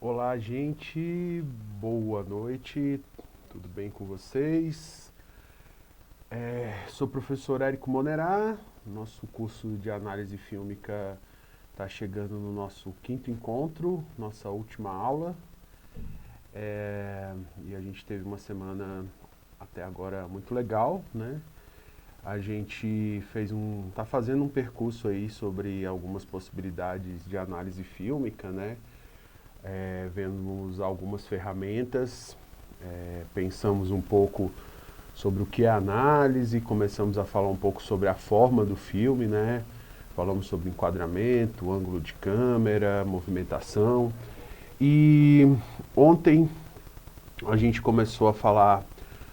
Olá, gente, boa noite, tudo bem com vocês? Sou o professor Érico Monerá, nosso curso de análise fílmica está chegando no nosso quinto encontro, nossa última aula, e a gente teve uma semana até agora muito legal, né? A gente está fazendo um percurso aí sobre algumas possibilidades de análise fílmica, né? Vemos algumas ferramentas, pensamos um pouco sobre o que é análise, começamos a falar um pouco sobre a forma do filme, né? Falamos sobre enquadramento, ângulo de câmera, movimentação. E ontem a gente começou a falar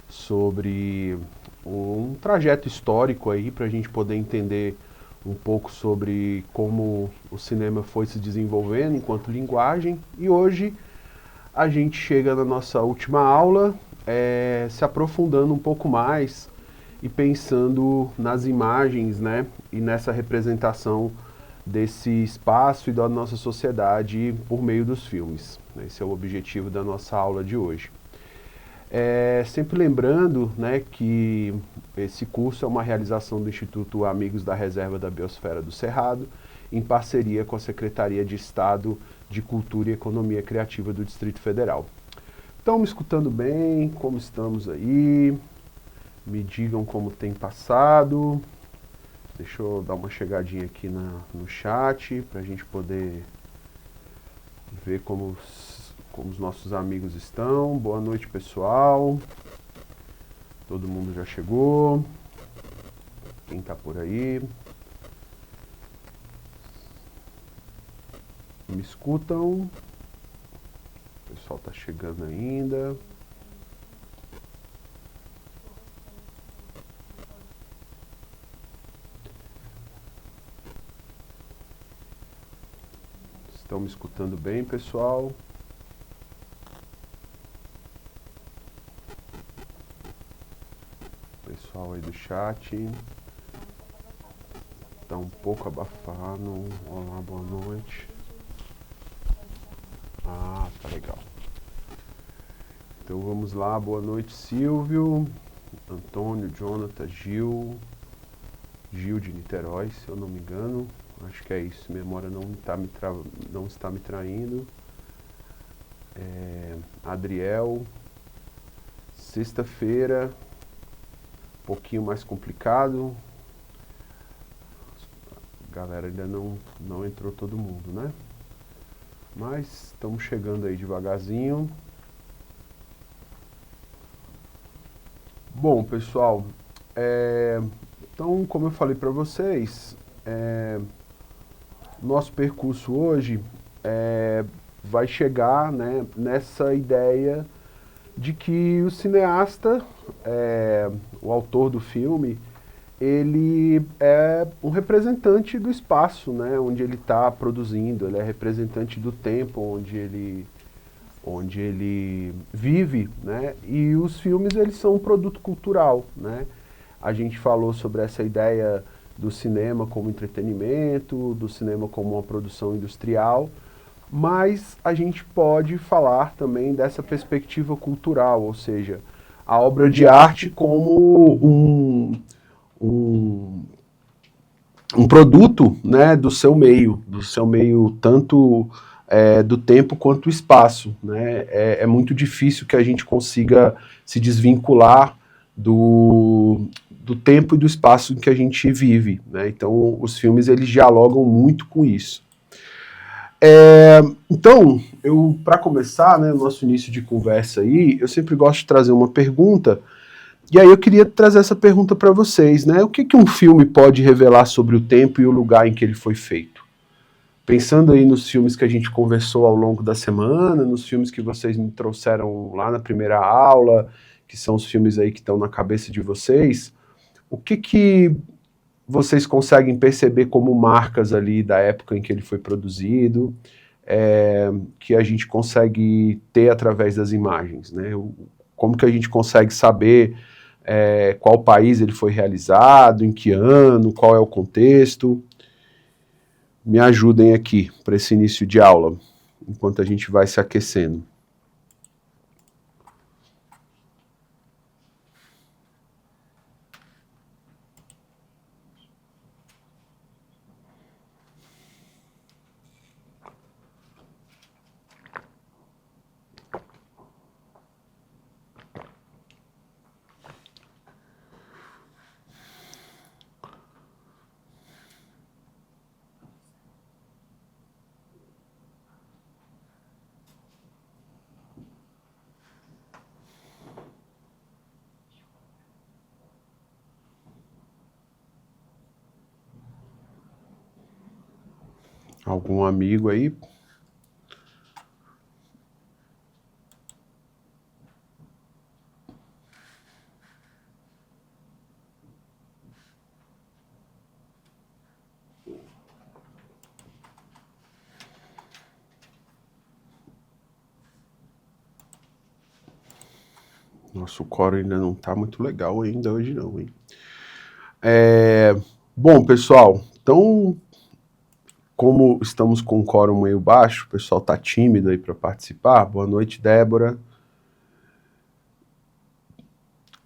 sobre um trajeto histórico aí para a gente poder entender um pouco sobre como o cinema foi se desenvolvendo enquanto linguagem, e hoje a gente chega na nossa última aula, se aprofundando um pouco mais e pensando nas imagens, né, e nessa representação desse espaço e da nossa sociedade por meio dos filmes. Esse é o objetivo da nossa aula de hoje. Sempre lembrando, né, que esse curso é uma realização do Instituto Amigos da Reserva da Biosfera do Cerrado, em parceria com a Secretaria de Estado de Cultura e Economia Criativa do Distrito Federal. Estão me escutando bem? Como estamos aí? Me digam como tem passado. Deixa eu dar uma chegadinha aqui no chat, para a gente poder ver como os nossos amigos estão. Boa noite, pessoal. Todo mundo já chegou. Quem está por aí? Me escutam? O pessoal está chegando ainda. Estão me escutando bem, pessoal? Pessoal aí do chat, tá um pouco abafado. Olá, boa noite. Ah, tá legal. Então vamos lá, boa noite, Silvio, Antônio, Jonathan, Gil de Niterói, se eu não me engano. Acho que é isso, memória não está me traindo. Adriel, sexta-feira, pouquinho mais complicado. Galera, ainda não entrou todo mundo, né? Mas estamos chegando aí devagarzinho. Bom, pessoal, então, como eu falei para vocês, nosso percurso hoje vai chegar, né, nessa ideia de que o cineasta, o autor do filme, ele é um representante do espaço, né, onde ele está produzindo, ele é representante do tempo onde ele vive, né, e os filmes eles são um produto cultural, né. A gente falou sobre essa ideia do cinema como entretenimento, do cinema como uma produção industrial, mas a gente pode falar também dessa perspectiva cultural, ou seja, a obra de arte como um produto, né, do seu meio tanto do tempo quanto o espaço, né? É muito difícil que a gente consiga se desvincular do tempo e do espaço em que a gente vive, né? Então, os filmes eles dialogam muito com isso. Então, para começar, né, o nosso início de conversa aí, eu sempre gosto de trazer uma pergunta, e aí eu queria trazer essa pergunta para vocês, né? O que um filme pode revelar sobre o tempo e o lugar em que ele foi feito? Pensando aí nos filmes que a gente conversou ao longo da semana, nos filmes que vocês me trouxeram lá na primeira aula, que são os filmes aí que estão na cabeça de vocês, o que vocês conseguem perceber como marcas ali da época em que ele foi produzido, que a gente consegue ter através das imagens, né? Como que a gente consegue saber qual país ele foi realizado, em que ano, qual é o contexto? Me ajudem aqui para esse início de aula, enquanto a gente vai se aquecendo. Algum amigo aí? Nosso coro ainda não tá muito legal ainda hoje não, hein? Bom, pessoal, então, como estamos com o coro meio baixo, o pessoal tá tímido aí para participar. Boa noite, Débora.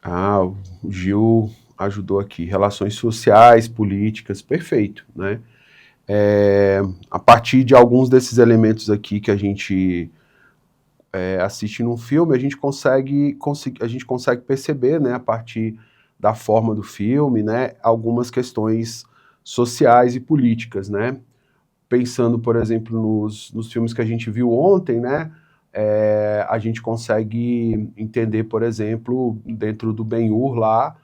O Gil ajudou aqui. Relações sociais, políticas, perfeito, né? A partir de alguns desses elementos aqui que a gente assiste num filme, a gente consegue perceber, né, a partir da forma do filme, né, algumas questões sociais e políticas, né? Pensando, por exemplo, nos filmes que a gente viu ontem, né, a gente consegue entender, por exemplo, dentro do Ben-Hur lá,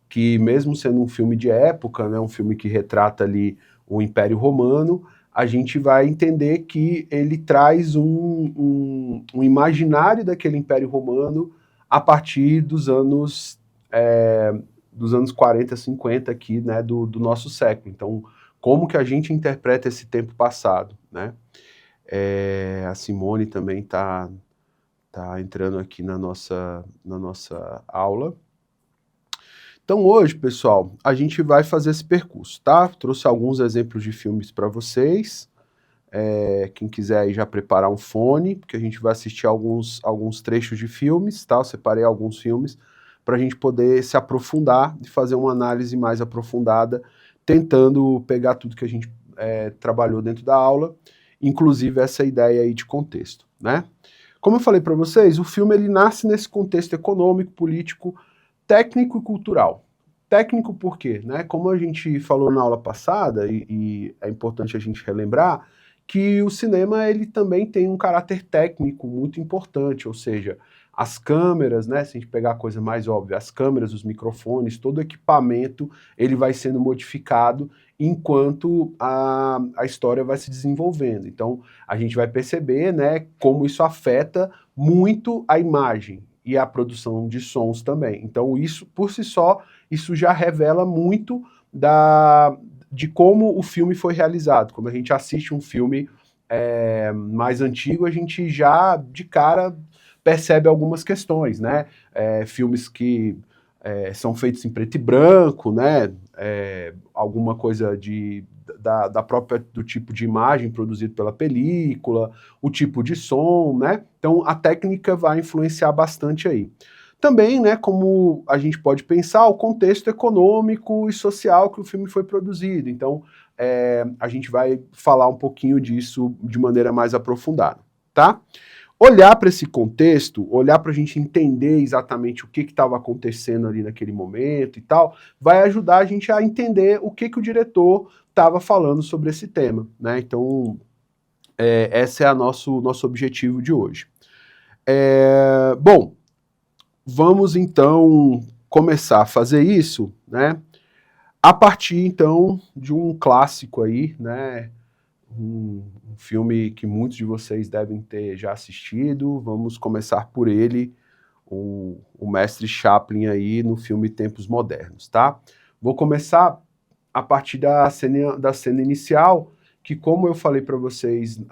que mesmo sendo um filme de época, né, um filme que retrata ali o Império Romano, a gente vai entender que ele traz um imaginário daquele Império Romano a partir dos anos 40, 50 aqui, né, do nosso século. Então, como que a gente interpreta esse tempo passado, né? A Simone também tá entrando aqui na nossa aula. Então hoje, pessoal, a gente vai fazer esse percurso, tá? Trouxe alguns exemplos de filmes para vocês. Quem quiser aí já preparar um fone, porque a gente vai assistir alguns trechos de filmes, tá? Eu separei alguns filmes para a gente poder se aprofundar e fazer uma análise mais aprofundada, tentando pegar tudo que a gente trabalhou dentro da aula, inclusive essa ideia aí de contexto, né? Como eu falei para vocês, o filme ele nasce nesse contexto econômico, político, técnico e cultural. Técnico por quê? Né? Como a gente falou na aula passada, e é importante a gente relembrar, que o cinema ele também tem um caráter técnico muito importante, ou seja, as câmeras, né, se a gente pegar a coisa mais óbvia, as câmeras, os microfones, todo o equipamento, ele vai sendo modificado enquanto a história vai se desenvolvendo. Então, a gente vai perceber, né, como isso afeta muito a imagem e a produção de sons também. Então, isso, por si só, isso já revela muito de como o filme foi realizado. Quando a gente assiste um filme mais antigo, a gente já, de cara, percebe algumas questões, né? Filmes que são feitos em preto e branco, né? Alguma coisa da própria, do tipo de imagem produzido pela película, o tipo de som, né? Então a técnica vai influenciar bastante aí. Também, né, como a gente pode pensar, o contexto econômico e social que o filme foi produzido. Então, a gente vai falar um pouquinho disso de maneira mais aprofundada, tá? Olhar para esse contexto, olhar para a gente entender exatamente o que estava acontecendo ali naquele momento e tal, vai ajudar a gente a entender o que o diretor estava falando sobre esse tema, né? Então, esse é nosso objetivo de hoje. Bom, vamos então começar a fazer isso, né? A partir então de um clássico aí, né? um filme que muitos de vocês devem ter já assistido. Vamos começar por ele, o mestre Chaplin aí no filme Tempos Modernos, tá? Vou começar a partir da cena inicial, que como eu falei para vocês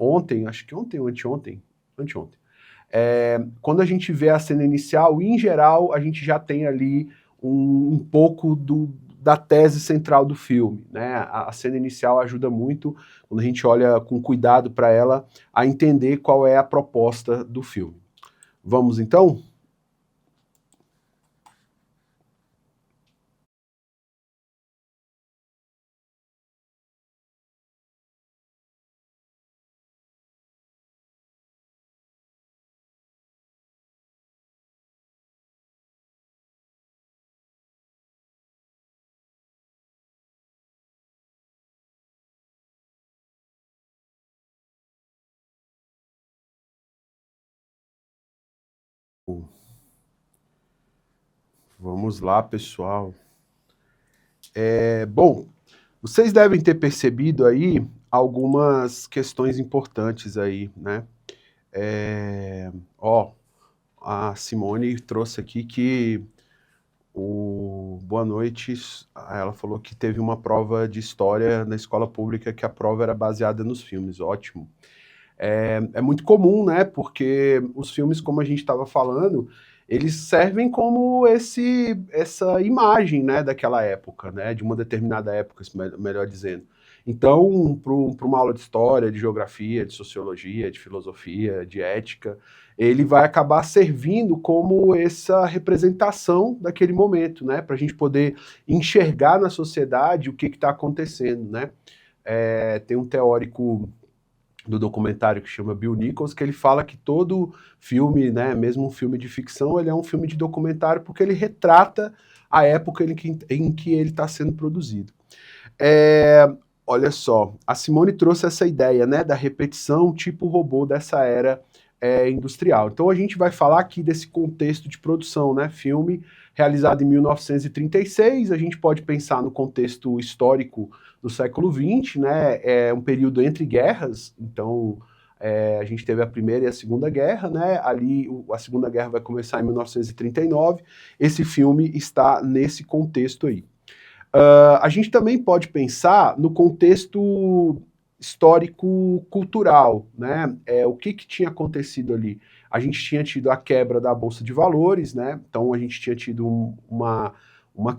ontem, acho que ontem ou anteontem, quando a gente vê a cena inicial, em geral, a gente já tem ali um pouco da tese central do filme, né? A cena inicial ajuda muito, quando a gente olha com cuidado para ela, a entender qual é a proposta do filme. Vamos então? Vamos lá, pessoal. Bom, vocês devem ter percebido aí algumas questões importantes aí, né? A Simone trouxe aqui que boa noite, ela falou que teve uma prova de história na escola pública que a prova era baseada nos filmes, ótimo. É muito comum, né, porque os filmes, como a gente estava falando, eles servem como essa imagem, né, daquela época, né, de uma determinada época, melhor dizendo. Então, para uma aula de história, de geografia, de sociologia, de filosofia, de ética, ele vai acabar servindo como essa representação daquele momento, né, para a gente poder enxergar na sociedade o que está acontecendo, né. Tem um teórico do documentário que chama Bill Nichols, que ele fala que todo filme, né, mesmo um filme de ficção, ele é um filme de documentário porque ele retrata a época em que ele está sendo produzido. Olha só, a Simone trouxe essa ideia, né, da repetição tipo robô dessa era industrial. Então a gente vai falar aqui desse contexto de produção, né, filme realizado em 1936, a gente pode pensar no contexto histórico do século XX, né, um período entre guerras, então a gente teve a Primeira e a Segunda Guerra, né, ali a Segunda Guerra vai começar em 1939, esse filme está nesse contexto aí. A gente também pode pensar no contexto histórico-cultural, né? O que tinha acontecido ali? A gente tinha tido a quebra da Bolsa de Valores, né? Então a gente tinha tido uma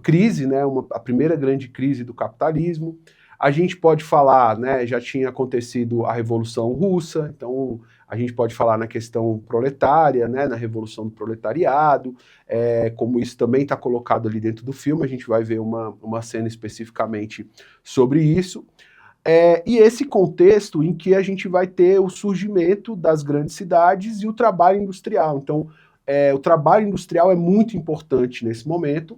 crise, né? A primeira grande crise do capitalismo. A gente pode falar, né? Já tinha acontecido a Revolução Russa, então a gente pode falar na questão proletária, né? Na Revolução do Proletariado, como isso também está colocado ali dentro do filme, a gente vai ver uma cena especificamente sobre isso. E esse contexto em que a gente vai ter o surgimento das grandes cidades e o trabalho industrial. Então, o trabalho industrial é muito importante nesse momento.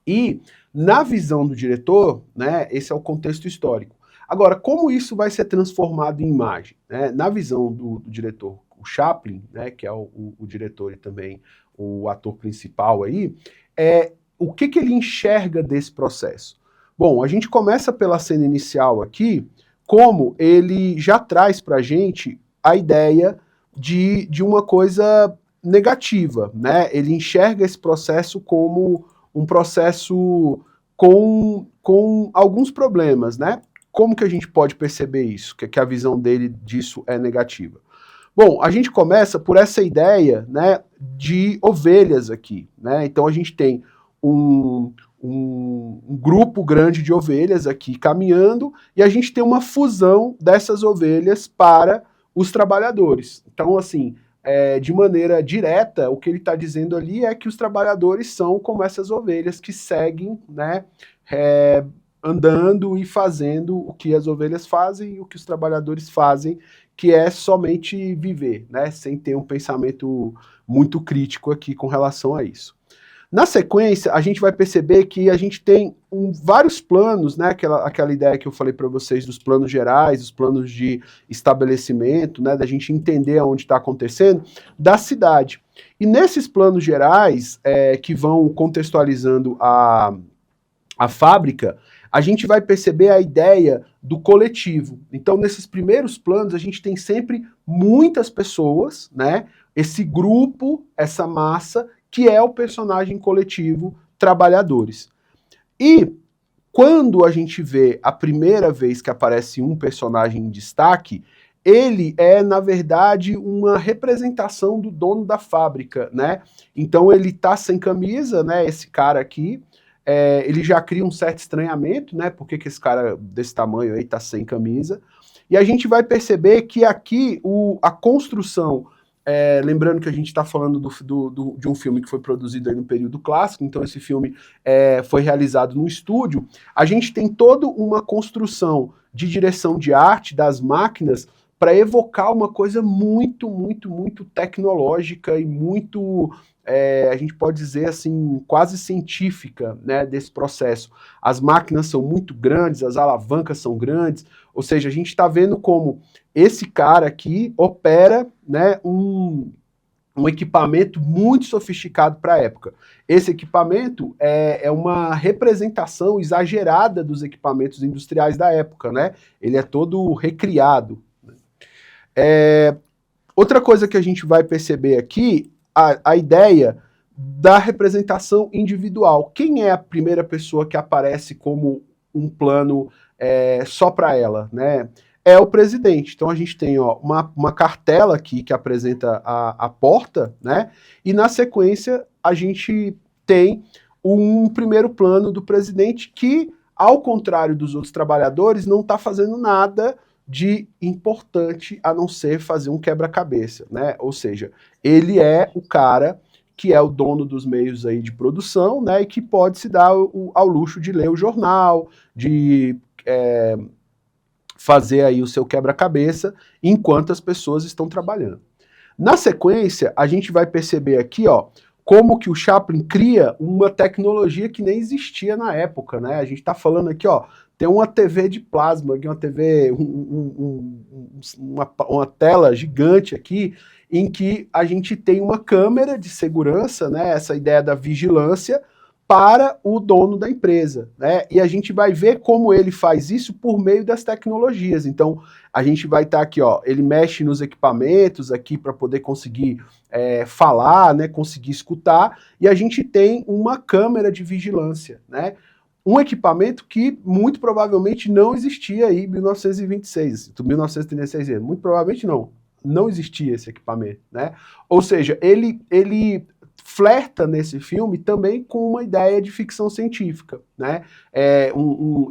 E, na visão do diretor, né, esse é o contexto histórico. Agora, como isso vai ser transformado em imagem? Né? Na visão do diretor, o Chaplin, né, que é o diretor e também o ator principal aí, o que ele enxerga desse processo? Bom, a gente começa pela cena inicial aqui, como ele já traz para a gente a ideia de uma coisa negativa, né? Ele enxerga esse processo como um processo com alguns problemas, né? Como que a gente pode perceber isso, que a visão dele disso é negativa? Bom, a gente começa por essa ideia, né, de ovelhas aqui, né? Então a gente tem um grupo grande de ovelhas aqui caminhando e a gente tem uma fusão dessas ovelhas para os trabalhadores. Então, assim, de maneira direta, o que ele está dizendo ali é que os trabalhadores são como essas ovelhas que seguem, né, andando e fazendo o que as ovelhas fazem e o que os trabalhadores fazem, que é somente viver, né, sem ter um pensamento muito crítico aqui com relação a isso. Na sequência, a gente vai perceber que a gente tem vários planos, né, aquela ideia que eu falei para vocês dos planos gerais, dos planos de estabelecimento, né, da gente entender onde está acontecendo, da cidade. E nesses planos gerais, que vão contextualizando a fábrica, a gente vai perceber a ideia do coletivo. Então, nesses primeiros planos, a gente tem sempre muitas pessoas, né? Esse grupo, essa massa, que é o personagem coletivo Trabalhadores. E quando a gente vê a primeira vez que aparece um personagem em destaque, ele é, na verdade, uma representação do dono da fábrica, né? Então ele tá sem camisa, né? Esse cara aqui, ele já cria um certo estranhamento, né? Por que esse cara desse tamanho aí tá sem camisa? E a gente vai perceber que aqui a construção, lembrando que a gente está falando de um filme que foi produzido aí no período clássico, então esse filme foi realizado no estúdio, a gente tem toda uma construção de direção de arte das máquinas para evocar uma coisa muito, muito, muito tecnológica e muito, a gente pode dizer assim, quase científica, né, desse processo. As máquinas são muito grandes, as alavancas são grandes, ou seja, a gente está vendo como esse cara aqui opera, né, um equipamento muito sofisticado para a época. Esse equipamento é uma representação exagerada dos equipamentos industriais da época, né? Ele é todo recriado. Outra coisa que a gente vai perceber aqui, a ideia da representação individual. Quem é a primeira pessoa que aparece como um plano só para ela, né? É o presidente. Então a gente tem uma cartela aqui que apresenta a porta, né? E na sequência a gente tem um primeiro plano do presidente que, ao contrário dos outros trabalhadores, não está fazendo nada de importante a não ser fazer um quebra-cabeça, né? Ou seja, ele é o cara que é o dono dos meios aí de produção, né? E que pode se dar ao luxo de ler o jornal, de fazer aí o seu quebra-cabeça enquanto as pessoas estão trabalhando. Na sequência, a gente vai perceber aqui, como que o Chaplin cria uma tecnologia que nem existia na época, né? A gente está falando aqui, tem uma TV de plasma, uma TV, uma tela gigante aqui, em que a gente tem uma câmera de segurança, né? Essa ideia da vigilância, para o dono da empresa, né? E a gente vai ver como ele faz isso por meio das tecnologias. Então, a gente vai estar aqui, ele mexe nos equipamentos aqui para poder conseguir falar, né? Conseguir escutar, e a gente tem uma câmera de vigilância, né? Um equipamento que muito provavelmente não existia aí em 1926, 1936, muito provavelmente não existia esse equipamento, né? Ou seja, ele flerta nesse filme também com uma ideia de ficção científica, né?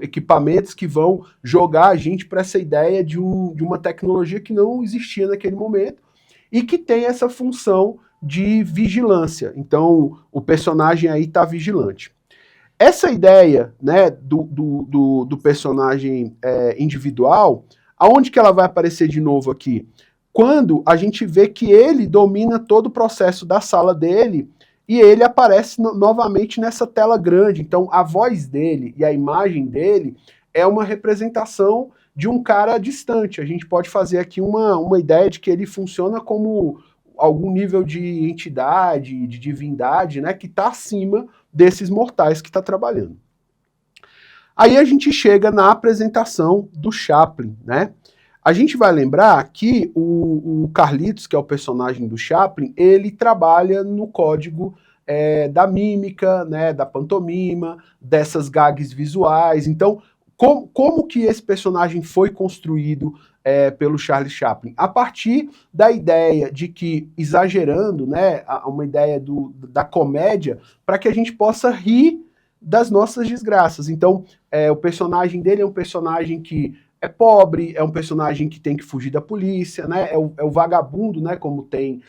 Equipamentos que vão jogar a gente para essa ideia de uma tecnologia que não existia naquele momento e que tem essa função de vigilância. Então, o personagem aí está vigilante. Essa ideia, né, do personagem individual, aonde que ela vai aparecer de novo aqui? Quando a gente vê que ele domina todo o processo da sala dele e ele aparece novamente nessa tela grande. Então a voz dele e a imagem dele é uma representação de um cara distante. A gente pode fazer aqui uma ideia de que ele funciona como algum nível de entidade, de divindade, né, que está acima desses mortais que está trabalhando. Aí a gente chega na apresentação do Chaplin, né? A gente vai lembrar que o Carlitos, que é o personagem do Chaplin, ele trabalha no código da mímica, né, da pantomima, dessas gags visuais. Então, como que esse personagem foi construído pelo Charlie Chaplin? A partir da ideia de que, exagerando, né, uma ideia da comédia, para que a gente possa rir das nossas desgraças. Então, o personagem dele é um personagem que é pobre, é um personagem que tem que fugir da polícia, né? É o vagabundo, né? Como tem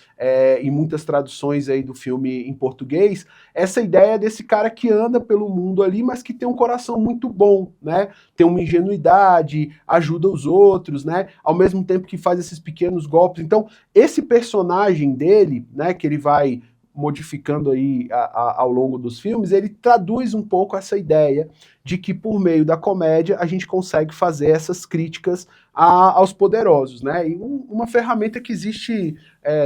em muitas traduções aí do filme em português, essa ideia desse cara que anda pelo mundo ali, mas que tem um coração muito bom, né? Tem uma ingenuidade, ajuda os outros, né? Ao mesmo tempo que faz esses pequenos golpes. Então, esse personagem dele, né? Que ele vai modificando aí ao longo dos filmes, ele traduz um pouco essa ideia de que por meio da comédia a gente consegue fazer essas críticas aos poderosos, né? E uma ferramenta que existe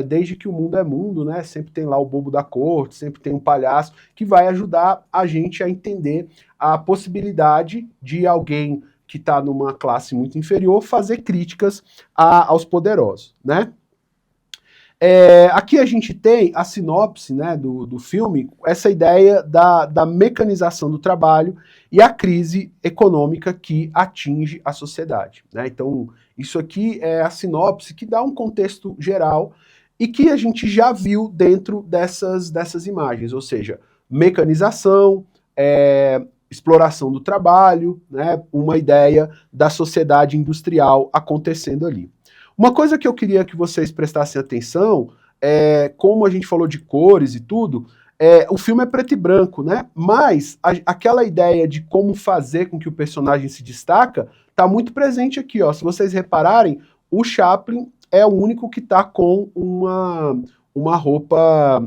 desde que o mundo é mundo, né? Sempre tem lá o bobo da corte, sempre tem um palhaço que vai ajudar a gente a entender a possibilidade de alguém que está numa classe muito inferior fazer críticas aos poderosos, né? Aqui a gente tem a sinopse, né, do filme, essa ideia da mecanização do trabalho e a crise econômica que atinge a sociedade, né? Então, isso aqui é a sinopse que dá um contexto geral e que a gente já viu dentro dessas imagens, ou seja, mecanização, exploração do trabalho, né, uma ideia da sociedade industrial acontecendo ali. Uma coisa que eu queria que vocês prestassem atenção como a gente falou de cores e tudo, o filme é preto e branco, né? Mas aquela ideia de como fazer com que o personagem se destaca está muito presente aqui, ó. Se vocês repararem, o Chaplin é o único que está com uma roupa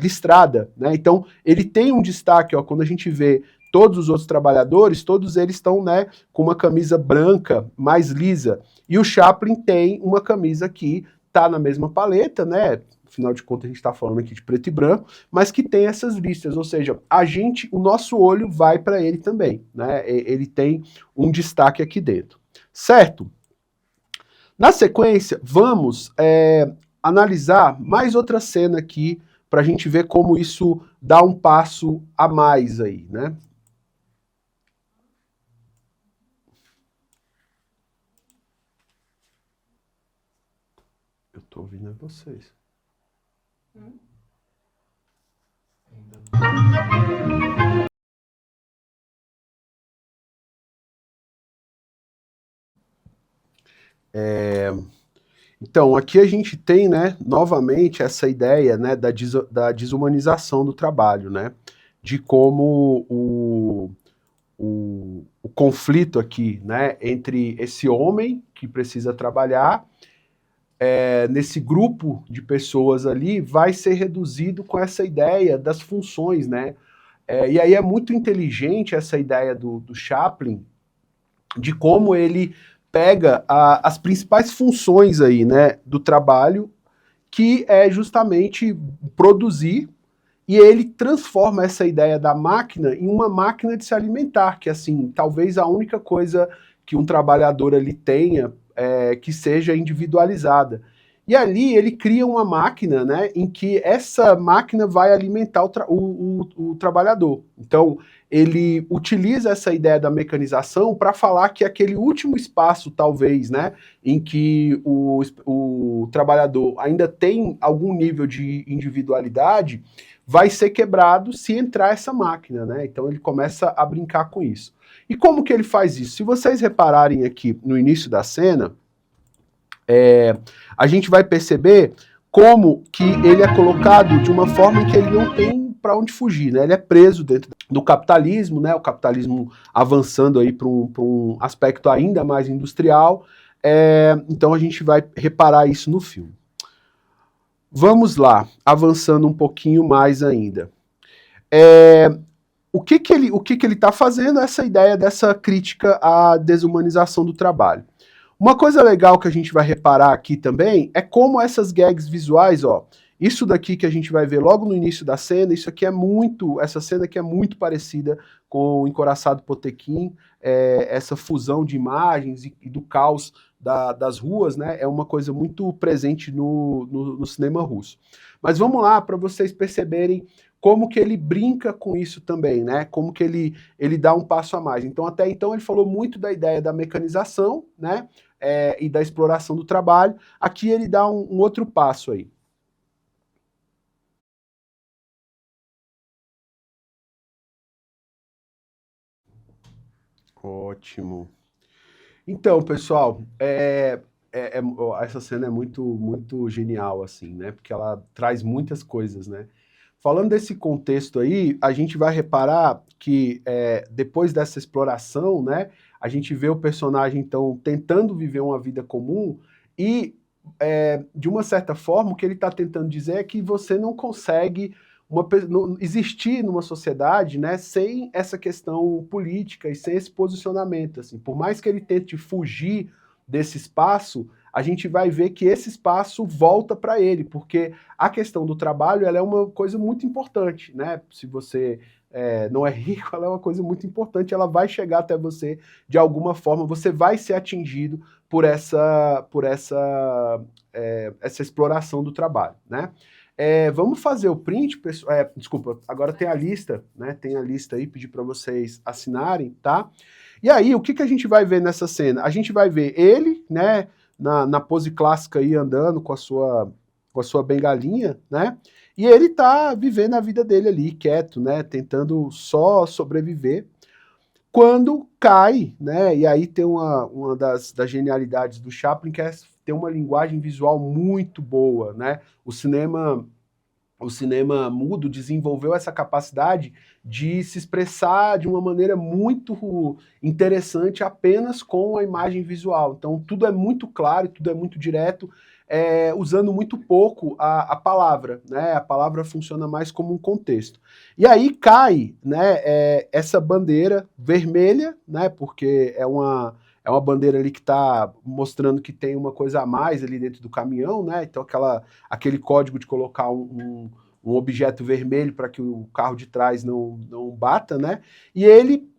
listrada, né? Então ele tem um destaque, ó, quando a gente vê todos os outros trabalhadores, todos eles estão, né, com uma camisa branca, mais lisa. E o Chaplin tem uma camisa que está na mesma paleta, né? Afinal de contas, a gente está falando aqui de preto e branco, mas que tem essas listas, ou seja, o nosso olho vai para ele também, né? Ele tem um destaque aqui dentro, certo? Na sequência, vamos analisar mais outra cena aqui para a gente ver como isso dá um passo a mais aí, né? Eu tô ouvindo vocês. Então, aqui a gente tem, né, novamente essa ideia, né, da desumanização do trabalho, né? De como o conflito aqui, né, entre esse homem que precisa trabalhar nesse grupo de pessoas ali vai ser reduzido com essa ideia das funções, né? E aí é muito inteligente essa ideia do Chaplin de como ele pega as principais funções aí, né, do trabalho, que é justamente produzir, e ele transforma essa ideia da máquina em uma máquina de se alimentar, que assim, talvez a única coisa que um trabalhador ali tenha que seja individualizada. E ali ele cria uma máquina, né, em que essa máquina vai alimentar o trabalhador. Então, ele utiliza essa ideia da mecanização para falar que aquele último espaço, talvez, né, em que o trabalhador ainda tem algum nível de individualidade, vai ser quebrado se entrar essa máquina, né? Então ele começa a brincar com isso. E como que ele faz isso? Se vocês repararem aqui no início da cena, a gente vai perceber como que ele é colocado de uma forma em que ele não tem para onde fugir, né? Ele é preso dentro do capitalismo, né? O capitalismo avançando aí para um aspecto ainda mais industrial. Então a gente vai reparar isso no filme. Vamos lá, avançando um pouquinho mais ainda. O que ele está fazendo? Essa ideia dessa crítica à desumanização do trabalho. Uma coisa legal que a gente vai reparar aqui também é como essas gags visuais, ó, isso daqui que a gente vai ver logo no início da cena, isso aqui essa cena aqui é muito parecida com o Encoraçado Potemkin, essa fusão de imagens e do caos das ruas, né, é uma coisa muito presente no cinema russo. Mas vamos lá para vocês perceberem como que ele brinca com isso também, né? Como que ele dá um passo a mais. Então, até então, ele falou muito da ideia da mecanização, né? E da exploração do trabalho. Aqui ele dá um outro passo aí. Ótimo. Então, pessoal, essa cena é muito, muito genial, assim, né? Porque ela traz muitas coisas, né? Falando desse contexto aí, a gente vai reparar que depois dessa exploração, né, a gente vê o personagem, então, tentando viver uma vida comum e de uma certa forma, o que ele está tentando dizer é que você não consegue existir numa sociedade, né, sem essa questão política e sem esse posicionamento. Assim. Por mais que ele tente fugir desse espaço, a gente vai ver que esse espaço volta para ele, porque a questão do trabalho ela é uma coisa muito importante. Né? Se você não é rico, ela é uma coisa muito importante, ela vai chegar até você de alguma forma, você vai ser atingido essa exploração do trabalho, né? Vamos fazer o print, pessoal. Desculpa, agora tem a lista, né? Tem a lista aí, pedir para vocês assinarem, tá? E aí, o que, que a gente vai ver nessa cena? A gente vai ver ele, né, na pose clássica aí, andando com a sua bengalinha, né? E ele tá vivendo a vida dele ali, quieto, né? Tentando só sobreviver. Quando cai, né? E aí tem uma das genialidades do Chaplin, que é ter uma linguagem visual muito boa, né? O cinema mudo desenvolveu essa capacidade de se expressar de uma maneira muito interessante apenas com a imagem visual. Então tudo é muito claro, tudo é muito direto, usando muito pouco a palavra, né? A palavra funciona mais como um contexto. E aí cai, né, essa bandeira vermelha, né? Porque é uma bandeira ali que está mostrando que tem uma coisa a mais ali dentro do caminhão, né? Então aquele código de colocar um objeto vermelho para que o carro de trás não bata, né? E ele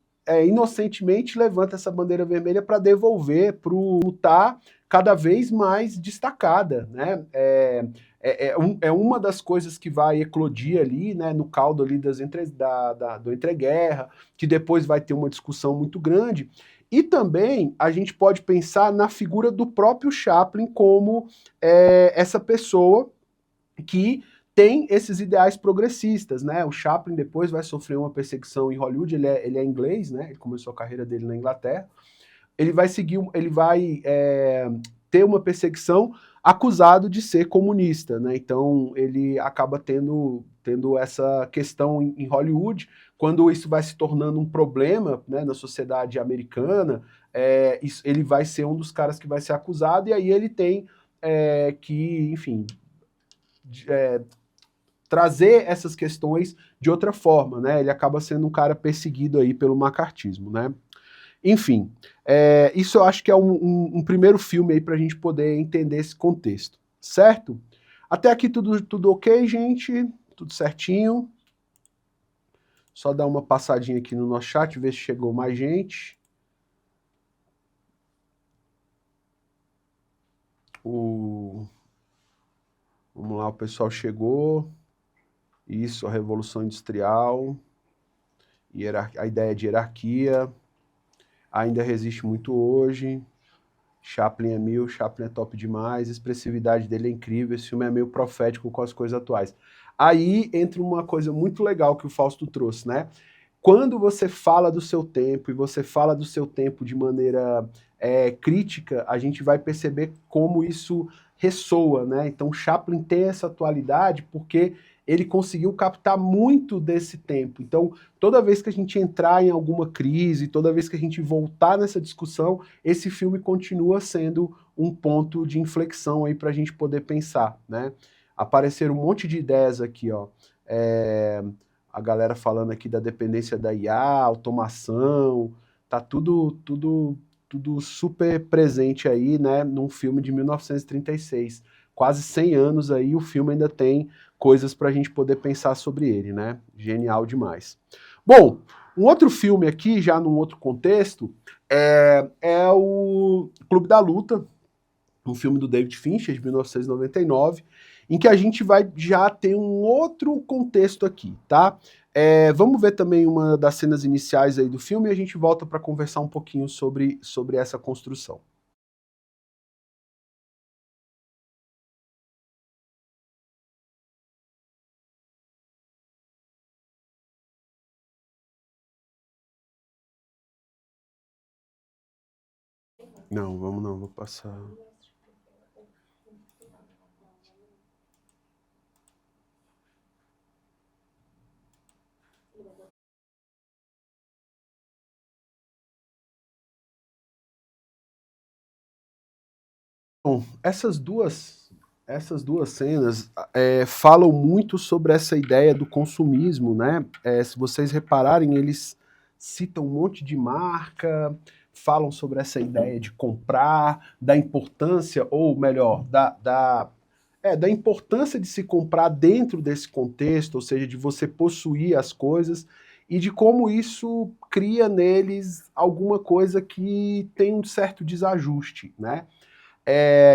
inocentemente levanta essa bandeira vermelha para devolver para o lutar cada vez mais destacada, né? É uma das coisas que vai eclodir ali, né, no caldo ali do entreguerra, que depois vai ter uma discussão muito grande. E também a gente pode pensar na figura do próprio Chaplin como essa pessoa que tem esses ideais progressistas, né? O Chaplin depois vai sofrer uma perseguição em Hollywood, ele é inglês, né? Ele começou a carreira dele na Inglaterra. Ele vai ter uma perseguição acusado de ser comunista, né? Então ele acaba tendo essa questão em Hollywood. Quando isso vai se tornando um problema, né, na sociedade americana, ele vai ser um dos caras que vai ser acusado, e aí ele tem que, enfim, trazer essas questões de outra forma, né? Ele acaba sendo um cara perseguido aí pelo macartismo, né? Enfim, isso eu acho que é um primeiro filme aí para a gente poder entender esse contexto, certo? Até aqui tudo ok, gente? Tudo certinho? Só dar uma passadinha aqui no nosso chat, ver se chegou mais gente. Vamos lá, o pessoal chegou. Isso, a Revolução Industrial, a ideia de hierarquia, ainda resiste muito hoje. Chaplin é mil, Chaplin é top demais, a expressividade dele é incrível, esse filme é meio profético com as coisas atuais. Aí entra uma coisa muito legal que o Fausto trouxe, né? Quando você fala do seu tempo e você fala do seu tempo de maneira crítica, a gente vai perceber como isso ressoa, né? Então Chaplin tem essa atualidade porque ele conseguiu captar muito desse tempo. Então, toda vez que a gente entrar em alguma crise, toda vez que a gente voltar nessa discussão, esse filme continua sendo um ponto de inflexão aí para a gente poder pensar, né? Apareceram um monte de ideias aqui, ó. A galera falando aqui da dependência da IA, automação, tá tudo super presente aí, né, num filme de 1936. Quase 100 anos aí, o filme ainda tem coisas para a gente poder pensar sobre ele, né? Genial demais. Bom, um outro filme aqui, já num outro contexto, é o Clube da Luta, um filme do David Fincher, de 1999, em que a gente vai já ter um outro contexto aqui, tá? Vamos ver também uma das cenas iniciais aí do filme e a gente volta para conversar um pouquinho sobre essa construção. Não, vamos não, vou passar. Bom, essas duas cenas falam muito sobre essa ideia do consumismo, né? Se vocês repararem, eles citam um monte de marca, falam sobre essa ideia de comprar, da importância, ou melhor, da importância de se comprar dentro desse contexto, ou seja, de você possuir as coisas, e de como isso cria neles alguma coisa que tem um certo desajuste, né?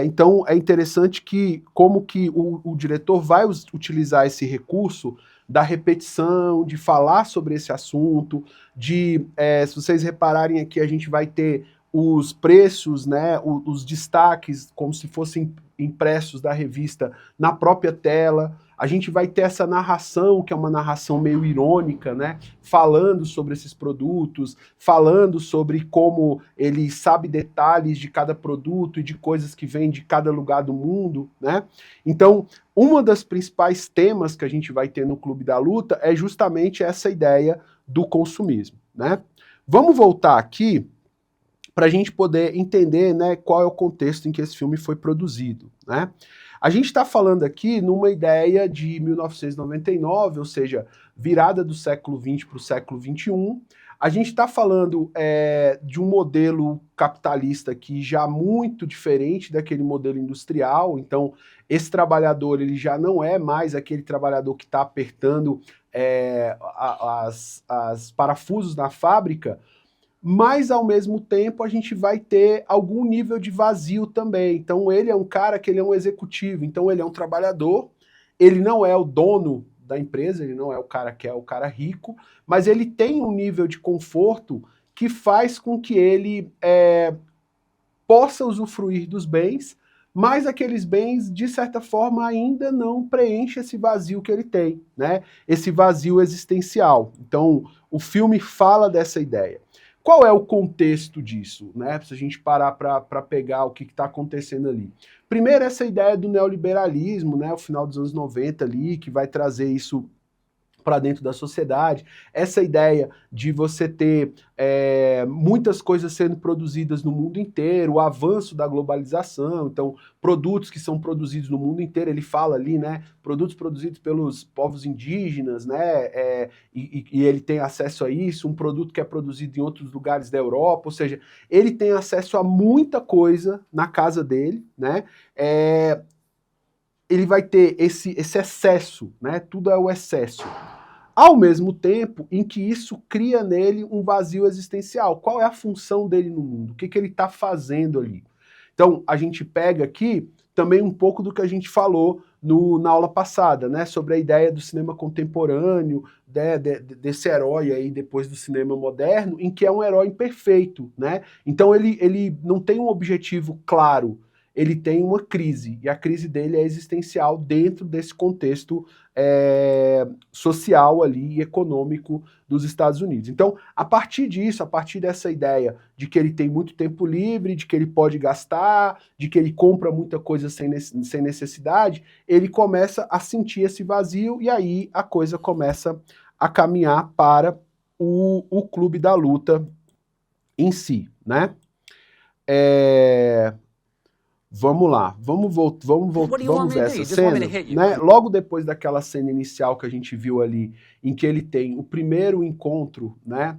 Então é interessante que como que o diretor vai utilizar esse recurso da repetição, de falar sobre esse assunto, se vocês repararem aqui, a gente vai ter os preços, né, os destaques, como se fossem impressos da revista na própria tela. A gente vai ter essa narração, que é uma narração meio irônica, né, falando sobre esses produtos, falando sobre como ele sabe detalhes de cada produto e de coisas que vêm de cada lugar do mundo, né? Então, uma das principais temas que a gente vai ter no Clube da Luta é justamente essa ideia do consumismo, né? Vamos voltar aqui para a gente poder entender, né, qual é o contexto em que esse filme foi produzido, né? A gente está falando aqui numa ideia de 1999, ou seja, virada do século XX para o século XXI. A gente está falando de um modelo capitalista que já muito diferente daquele modelo industrial. Então, esse trabalhador ele já não é mais aquele trabalhador que está apertando as parafusos na fábrica, mas ao mesmo tempo a gente vai ter algum nível de vazio também. Então ele é um cara que ele é um executivo, então ele é um trabalhador, ele não é o dono da empresa, ele não é o cara que é o cara rico, mas ele tem um nível de conforto que faz com que ele possa usufruir dos bens, mas aqueles bens, de certa forma, ainda não preenchem esse vazio que ele tem, né? Esse vazio existencial. Então, o filme fala dessa ideia. Qual é o contexto disso, né? Se a gente parar para pegar o que está acontecendo ali. Primeiro, essa ideia do neoliberalismo, né? O final dos anos 90 ali, que vai trazer isso para dentro da sociedade, essa ideia de você ter muitas coisas sendo produzidas no mundo inteiro, o avanço da globalização, então produtos que são produzidos no mundo inteiro, ele fala ali, né, produtos produzidos pelos povos indígenas, né, e ele tem acesso a isso, um produto que é produzido em outros lugares da Europa, ou seja, ele tem acesso a muita coisa na casa dele, né, ele vai ter esse excesso, né, tudo é o excesso. Ao mesmo tempo em que isso cria nele um vazio existencial. Qual é a função dele no mundo? O que ele está fazendo ali? Então, a gente pega aqui também um pouco do que a gente falou na aula passada, né? Sobre a ideia do cinema contemporâneo, desse herói aí depois do cinema moderno, em que é um herói imperfeito, né? Então, ele não tem um objetivo claro, ele tem uma crise, e a crise dele é existencial dentro desse contexto social ali e econômico dos Estados Unidos. Então, a partir disso, a partir dessa ideia de que ele tem muito tempo livre, de que ele pode gastar, de que ele compra muita coisa sem necessidade, ele começa a sentir esse vazio e aí a coisa começa a caminhar para o Clube da Luta em si, né? Vamos lá, vamos ver essa cena, né? Logo depois daquela cena inicial que a gente viu ali, em que ele tem o primeiro encontro, né,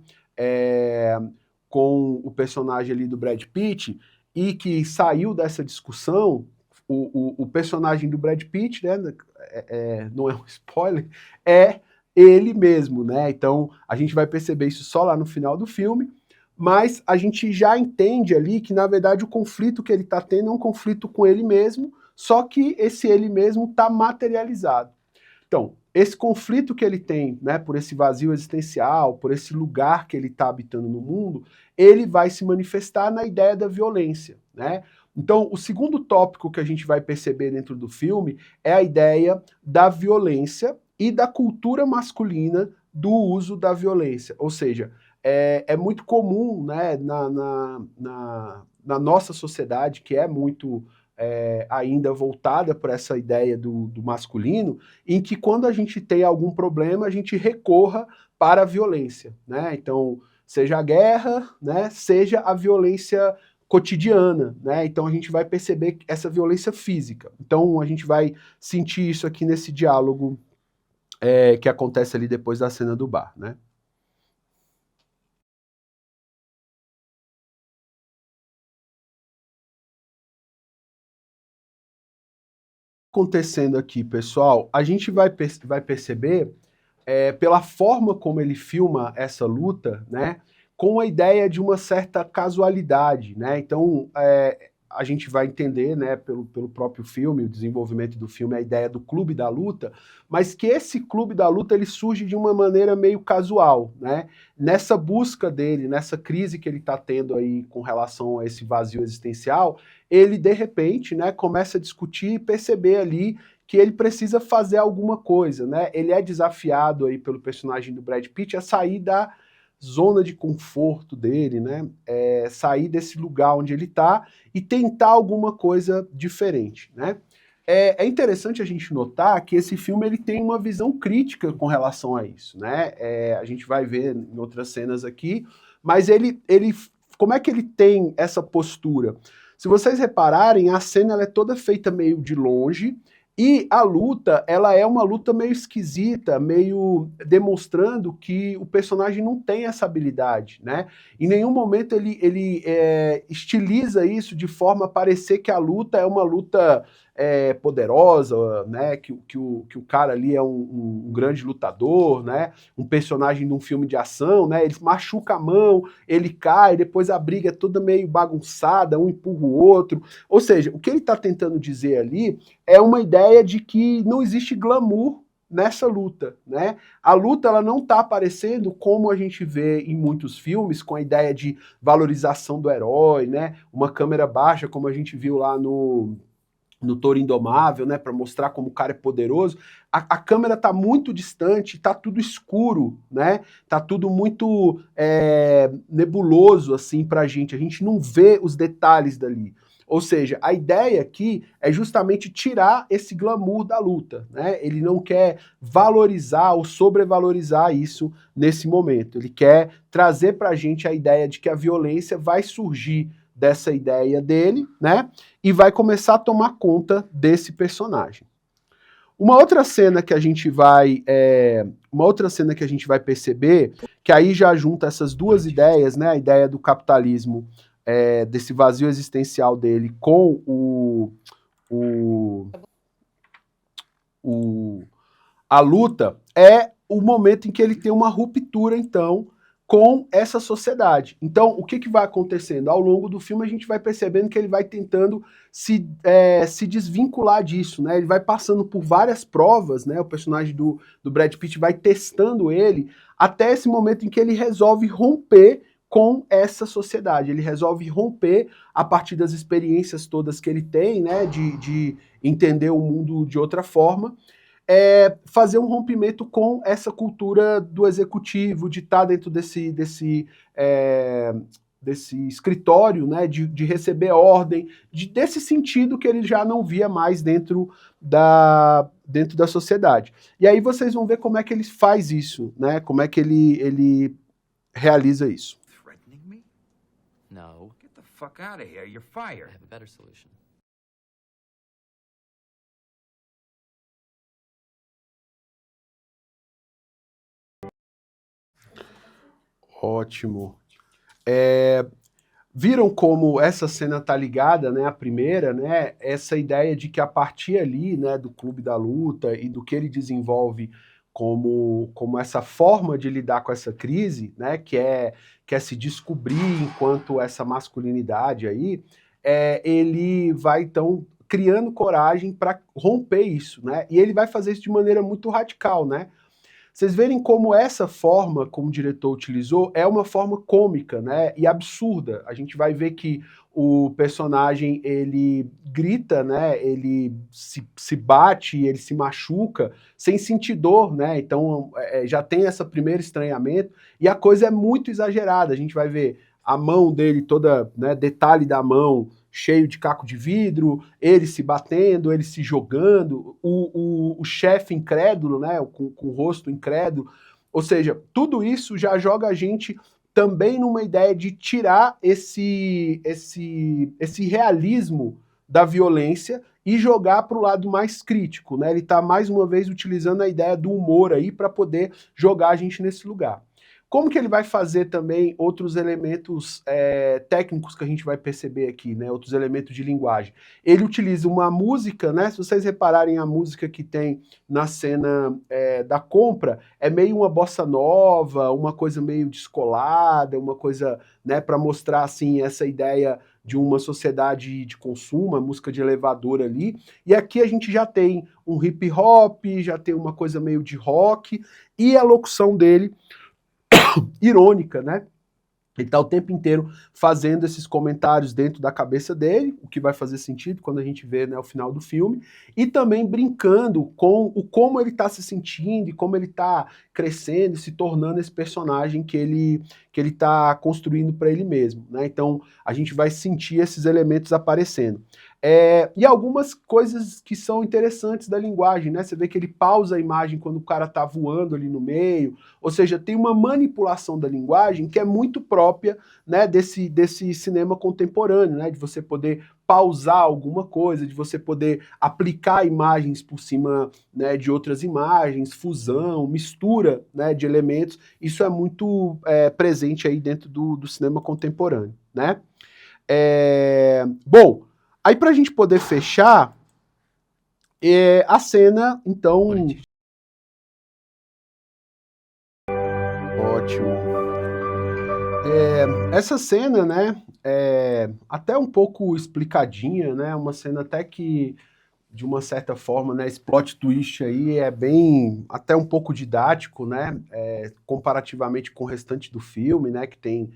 com o personagem ali do Brad Pitt, e que saiu dessa discussão, o personagem do Brad Pitt, né, não é um spoiler, é ele mesmo, né? Então a gente vai perceber isso só lá no final do filme. Mas a gente já entende ali que, na verdade, o conflito que ele está tendo é um conflito com ele mesmo, só que esse ele mesmo está materializado. Então, esse conflito que ele tem, né, por esse vazio existencial, por esse lugar que ele está habitando no mundo, ele vai se manifestar na ideia da violência, né? Então, o segundo tópico que a gente vai perceber dentro do filme é a ideia da violência e da cultura masculina do uso da violência, ou seja, é muito comum, né, na nossa sociedade, que é muito ainda voltada para essa ideia do masculino, em que quando a gente tem algum problema, a gente recorra para a violência, né? Então, seja a guerra, né, seja a violência cotidiana, né? Então a gente vai perceber essa violência física. Então a gente vai sentir isso aqui nesse diálogo que acontece ali depois da cena do bar, né? Acontecendo aqui, pessoal, a gente vai perceber pela forma como ele filma essa luta, né, com a ideia de uma certa casualidade, né? Então, a gente vai entender, né, pelo próprio filme, o desenvolvimento do filme, a ideia do clube da luta, mas que esse clube da luta ele surge de uma maneira meio casual, né? Nessa busca dele, nessa crise que ele está tendo aí com relação a esse vazio existencial, ele de repente, né, começa a discutir e perceber ali que ele precisa fazer alguma coisa, né? Ele é desafiado aí pelo personagem do Brad Pitt a sair da zona de conforto dele, né? Sair desse lugar onde ele está e tentar alguma coisa diferente, né? É interessante a gente notar que esse filme ele tem uma visão crítica com relação a isso, né? A gente vai ver em outras cenas aqui, mas como é que ele tem essa postura? Se vocês repararem, a cena ela é toda feita meio de longe, e a luta, ela é uma luta meio esquisita, meio demonstrando que o personagem não tem essa habilidade, né? Em nenhum momento ele estiliza isso de forma a parecer que a luta é uma luta poderosa, né? Que o cara ali é um grande lutador, né? Um personagem de um filme de ação, né? Ele machuca a mão, ele cai, depois a briga é toda meio bagunçada, um empurra o outro. Ou seja, o que ele está tentando dizer ali é uma ideia de que não existe glamour nessa luta, né? A luta ela não está aparecendo como a gente vê em muitos filmes, com a ideia de valorização do herói, né? Uma câmera baixa, como a gente viu lá no Touro Indomável, né, para mostrar como o cara é poderoso. A câmera tá muito distante, tá tudo escuro, né? Tá tudo muito nebuloso assim pra gente. A gente não vê os detalhes dali. Ou seja, a ideia aqui é justamente tirar esse glamour da luta, né? Ele não quer valorizar ou sobrevalorizar isso nesse momento. Ele quer trazer pra gente a ideia de que a violência vai surgir dessa ideia dele, né? E vai começar a tomar conta desse personagem. Uma outra cena que a gente vai, perceber, que aí já junta essas duas ideias, né? A ideia do capitalismo, desse vazio existencial dele, com o, a luta, é o momento em que ele tem uma ruptura, então, com essa sociedade. Então, o que vai acontecendo? Ao longo do filme, a gente vai percebendo que ele vai tentando se desvincular disso, né? Ele vai passando por várias provas, né? O personagem do Brad Pitt vai testando ele, até esse momento em que ele resolve romper com essa sociedade. Ele resolve romper a partir das experiências todas que ele tem, né? De entender o mundo de outra forma, fazer um rompimento com essa cultura do executivo, de estar dentro desse escritório, né, de receber ordem, desse sentido que ele já não via mais dentro da sociedade. E aí vocês vão ver como é que ele faz isso, né, como é que ele realiza isso. Threatening me? No. Get the fuck out of here. You're fired. I have a better solution. Ótimo. Viram como essa cena tá ligada, né, à primeira, né, essa ideia de que a partir ali, né, do Clube da Luta e do que ele desenvolve como essa forma de lidar com essa crise, né, que é se descobrir enquanto essa masculinidade aí, ele vai então criando coragem para romper isso, né, e ele vai fazer isso de maneira muito radical, né. Vocês verem como essa forma, como o diretor utilizou, é uma forma cômica, né, e absurda. A gente vai ver que o personagem, ele grita, né, ele se bate, ele se machuca, sem sentir dor, né, então já tem esse primeiro estranhamento, e a coisa é muito exagerada. A gente vai ver a mão dele toda, né, detalhe da mão, cheio de caco de vidro, ele se batendo, ele se jogando, o chefe incrédulo, né, com o rosto incrédulo, ou seja, tudo isso já joga a gente também numa ideia de tirar esse realismo da violência e jogar para o lado mais crítico, né? Ele está mais uma vez utilizando a ideia do humor aí para poder jogar a gente nesse lugar. Como que ele vai fazer também outros elementos técnicos que a gente vai perceber aqui, né? Outros elementos de linguagem. Ele utiliza uma música, né? Se vocês repararem a música que tem na cena da compra, é meio uma bossa nova, uma coisa meio descolada, uma coisa, né, para mostrar assim essa ideia de uma sociedade de consumo, uma música de elevador ali. E aqui a gente já tem um hip hop, já tem uma coisa meio de rock, e a locução dele irônica, né? Ele está o tempo inteiro fazendo esses comentários dentro da cabeça dele, o que vai fazer sentido quando a gente vê, né, o final do filme, e também brincando com o como ele está se sentindo e como ele está crescendo, se tornando esse personagem que ele está construindo para ele mesmo, né? Então a gente vai sentir esses elementos aparecendo. E algumas coisas que são interessantes da linguagem, né? Você vê que ele pausa a imagem quando o cara está voando ali no meio, ou seja, tem uma manipulação da linguagem que é muito própria, né, desse cinema contemporâneo, né, de você poder pausar alguma coisa, de você poder aplicar imagens por cima, né, de outras imagens, fusão, mistura, né, de elementos. Isso é muito presente aí dentro do cinema contemporâneo, né? Bom, aí para a gente poder fechar, a cena, então... Ótimo. Essa cena, né, até um pouco explicadinha, né, uma cena até que, de uma certa forma, né, esse plot twist aí é bem, até um pouco didático, né, comparativamente com o restante do filme, né, que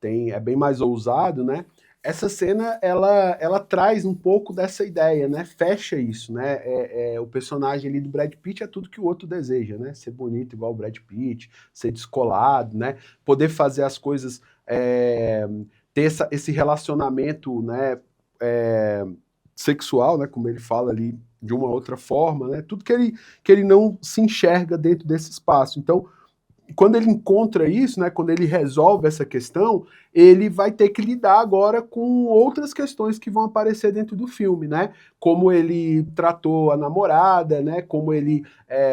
é bem mais ousado, né. Essa cena, ela traz um pouco dessa ideia, né, fecha isso, né, o personagem ali do Brad Pitt é tudo que o outro deseja, né, ser bonito igual o Brad Pitt, ser descolado, né, poder fazer as coisas, ter esse relacionamento, né, sexual, né, como ele fala ali, de uma outra forma, né, tudo que ele não se enxerga dentro desse espaço. Então, quando ele encontra isso, né, quando ele resolve essa questão, ele vai ter que lidar agora com outras questões que vão aparecer dentro do filme, né? Como ele tratou a namorada, né? Como ele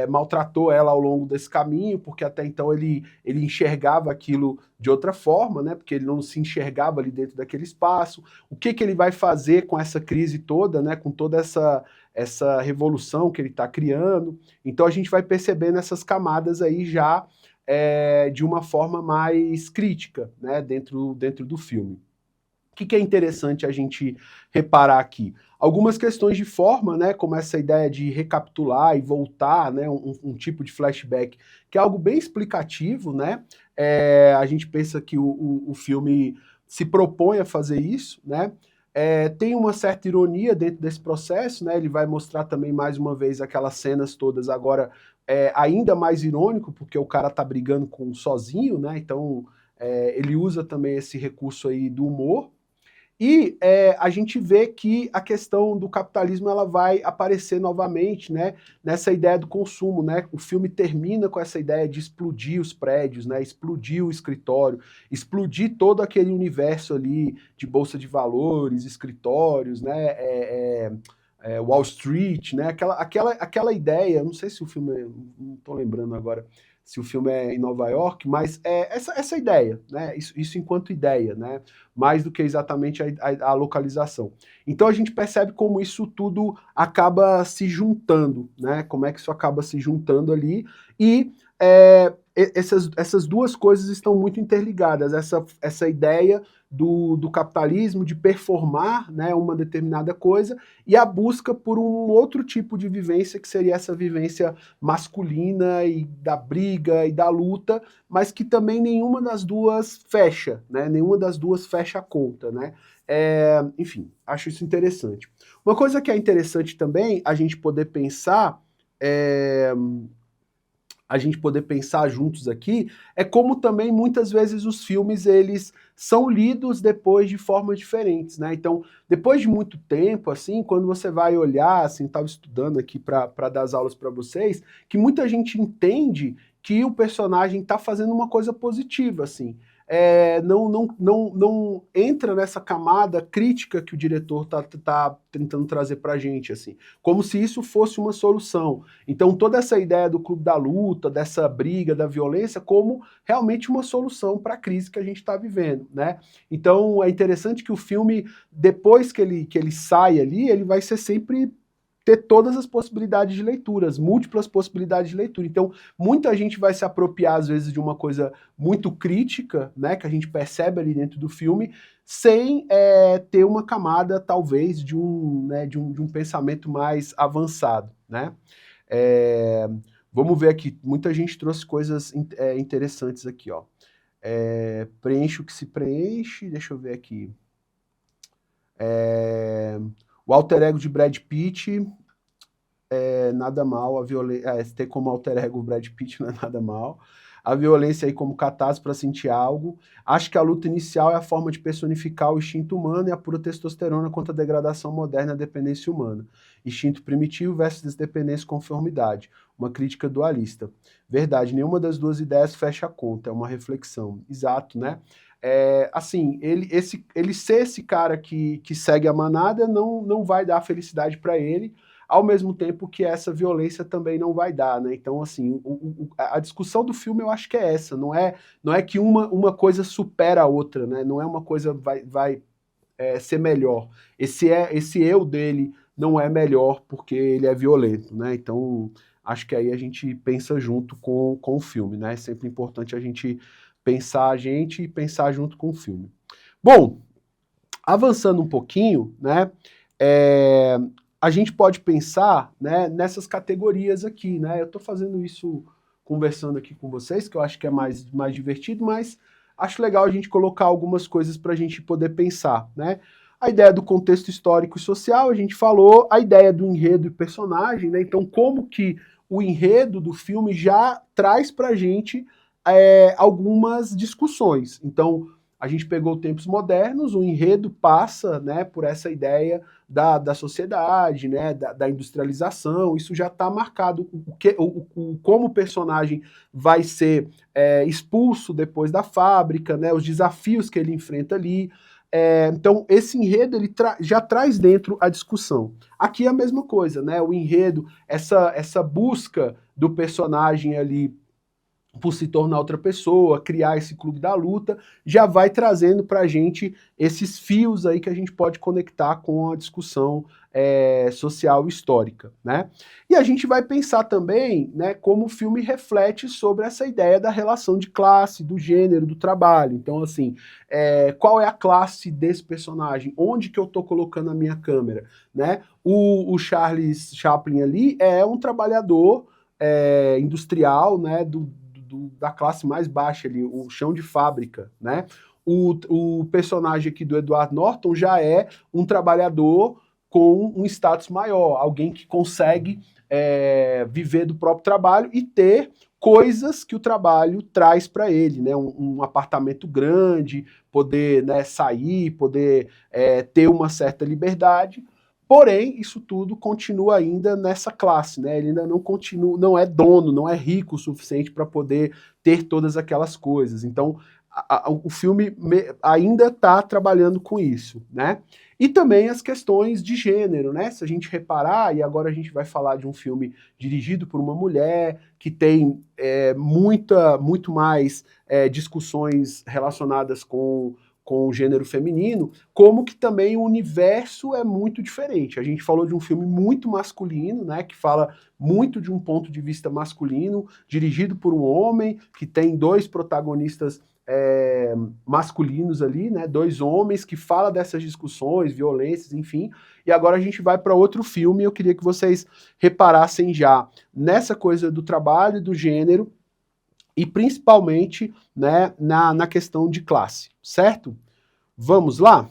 maltratou ela ao longo desse caminho, porque até então ele enxergava aquilo de outra forma, né? Porque ele não se enxergava ali dentro daquele espaço. O que ele vai fazer com essa crise toda, né? Com toda essa revolução que ele está criando. Então a gente vai percebendo essas camadas aí já de uma forma mais crítica, né, dentro do filme. O que é interessante a gente reparar aqui? Algumas questões de forma, né, como essa ideia de recapitular e voltar, né, um tipo de flashback, que é algo bem explicativo, né? A gente pensa que o filme se propõe a fazer isso, né? Tem uma certa ironia dentro desse processo, né? Ele vai mostrar também mais uma vez aquelas cenas todas agora ainda mais irônico, porque o cara tá brigando sozinho, né? Então ele usa também esse recurso aí do humor. E a gente vê que a questão do capitalismo ela vai aparecer novamente, né, nessa ideia do consumo, né? O filme termina com essa ideia de explodir os prédios, né, explodir o escritório, explodir todo aquele universo ali de bolsa de valores, escritórios, né, Wall Street, né? Aquela ideia, não sei se o filme, não estou lembrando agora se o filme é em Nova York, mas essa ideia, né? Isso enquanto ideia, né? Mais do que exatamente a localização. Então a gente percebe como isso tudo acaba se juntando, né? Como é que isso acaba se juntando ali e essas duas coisas estão muito interligadas. Essa ideia do capitalismo, de performar, né, uma determinada coisa, e a busca por um outro tipo de vivência, que seria essa vivência masculina e da briga e da luta, mas que também nenhuma das duas fecha, né? Nenhuma das duas fecha a conta, né? Enfim, acho isso interessante. Uma coisa que é interessante também a gente poder pensar juntos aqui, é como também muitas vezes os filmes eles são lidos depois de formas diferentes, né? Então, depois de muito tempo, assim, quando você vai olhar, assim, estava estudando aqui para dar as aulas para vocês, que muita gente entende que o personagem está fazendo uma coisa positiva, assim. não entra nessa camada crítica que o diretor tá tentando trazer pra gente, assim, como se isso fosse uma solução. Então toda essa ideia do clube da luta, dessa briga, da violência, como realmente uma solução para a crise que a gente está vivendo, né? Então é interessante que o filme, depois que ele sai ali, ele vai ser sempre ter todas as possibilidades de leitura, as múltiplas possibilidades de leitura. Então, muita gente vai se apropriar, às vezes, de uma coisa muito crítica, né, que a gente percebe ali dentro do filme, sem ter uma camada, talvez, de um pensamento mais avançado, né? É, vamos ver aqui, muita gente trouxe coisas interessantes aqui, ó. Preenche o que se preenche, deixa eu ver aqui. O alter ego de Brad Pitt, nada mal, ter como alter ego o Brad Pitt não é nada mal. A violência aí como catarse para sentir algo. Acho que a luta inicial é a forma de personificar o instinto humano e a pura testosterona contra a degradação moderna e a dependência humana. Instinto primitivo versus desdependência e conformidade. Uma crítica dualista. Verdade, nenhuma das duas ideias fecha a conta, é uma reflexão. Exato, né? Assim, ele ser esse cara que segue a manada não vai dar felicidade para ele, ao mesmo tempo que essa violência também não vai dar, né? Então, assim, a discussão do filme eu acho que é essa, não é que uma coisa supera a outra, né? Não é uma coisa vai ser melhor. Esse eu dele não é melhor porque ele é violento, né? Então, acho que aí a gente pensa junto com o filme, né? É sempre importante a gente pensar a gente e pensar junto com o filme. Bom, avançando um pouquinho, né? É, a gente pode pensar, né, nessas categorias aqui, né? Eu estou fazendo isso conversando aqui com vocês, que eu acho que é mais divertido, mas acho legal a gente colocar algumas coisas para a gente poder pensar, né? A ideia do contexto histórico e social, a gente falou, a ideia do enredo e personagem, né? Então, como que o enredo do filme já traz para a gente algumas discussões. Então, a gente pegou tempos modernos, o enredo passa, né, por essa ideia da sociedade, né, da industrialização, isso já está marcado, como o personagem vai ser expulso depois da fábrica, né, os desafios que ele enfrenta ali. Então, esse enredo ele já traz dentro a discussão. Aqui é a mesma coisa, né, o enredo, essa busca do personagem ali por se tornar outra pessoa, criar esse clube da luta, já vai trazendo para a gente esses fios aí que a gente pode conectar com a discussão social e histórica, né? E a gente vai pensar também, né, como o filme reflete sobre essa ideia da relação de classe, do gênero, do trabalho. Então, assim, qual é a classe desse personagem? Onde que eu estou colocando a minha câmera, né? O Charles Chaplin ali é um trabalhador industrial, né, da classe mais baixa ali, o chão de fábrica, né? O personagem aqui do Edward Norton já é um trabalhador com um status maior, alguém que consegue viver do próprio trabalho e ter coisas que o trabalho traz para ele, né? Um apartamento grande, poder, né, sair, poder ter uma certa liberdade. Porém, isso tudo continua ainda nessa classe, né? Ele ainda não continua, não é dono, não é rico o suficiente para poder ter todas aquelas coisas. Então, o filme ainda está trabalhando com isso, né? E também as questões de gênero, né? Se a gente reparar, e agora a gente vai falar de um filme dirigido por uma mulher, que tem muito mais discussões relacionadas com o gênero feminino, como que também o universo é muito diferente. A gente falou de um filme muito masculino, né, que fala muito de um ponto de vista masculino, dirigido por um homem, que tem dois protagonistas masculinos ali, né, dois homens que falam dessas discussões, violências, enfim. E agora a gente vai para outro filme. Eu queria que vocês reparassem já nessa coisa do trabalho, do gênero, e principalmente, né, na questão de classe, certo? Vamos lá?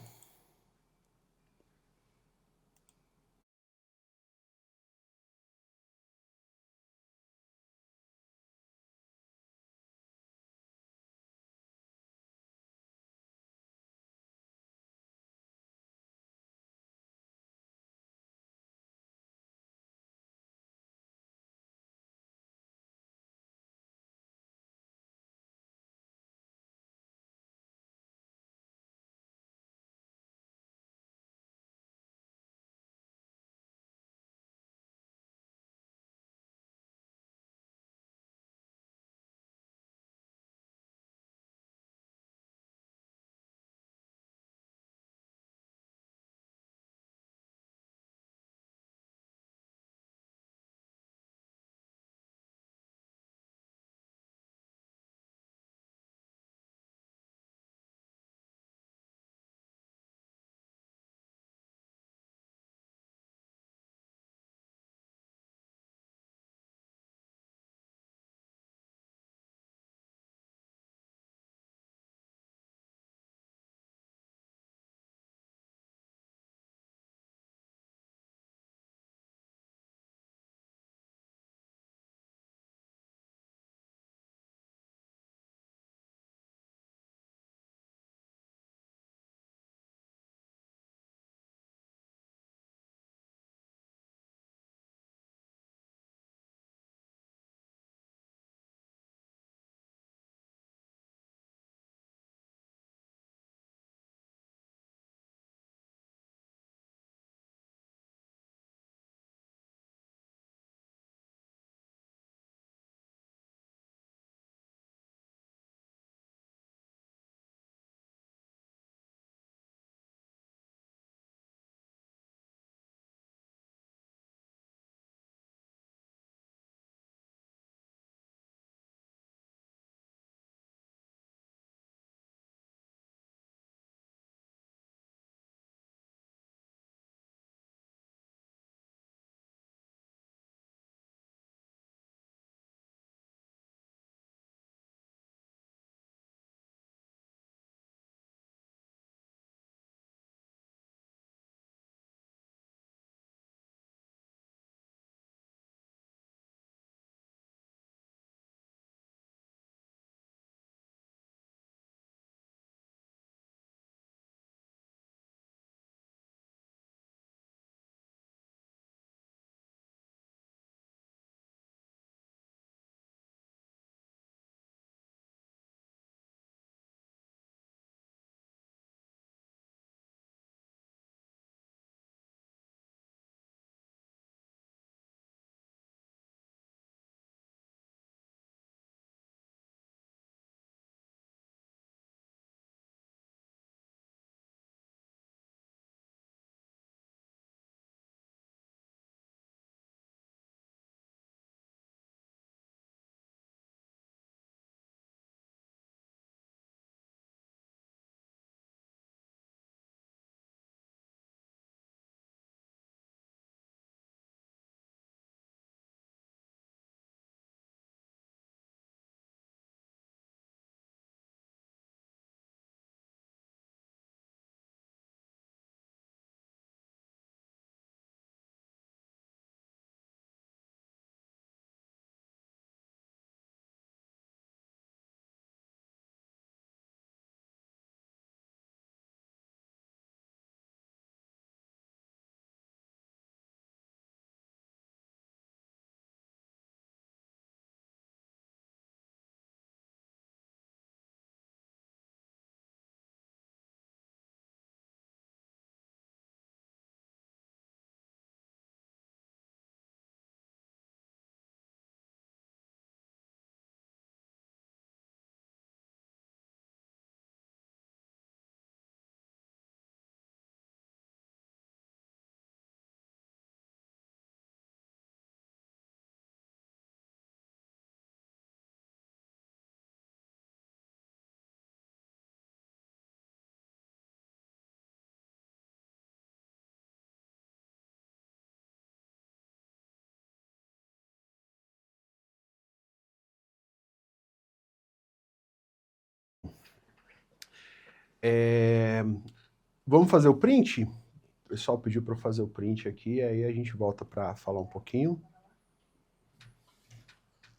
Vamos fazer o print? O pessoal pediu para eu fazer o print aqui, aí a gente volta para falar um pouquinho.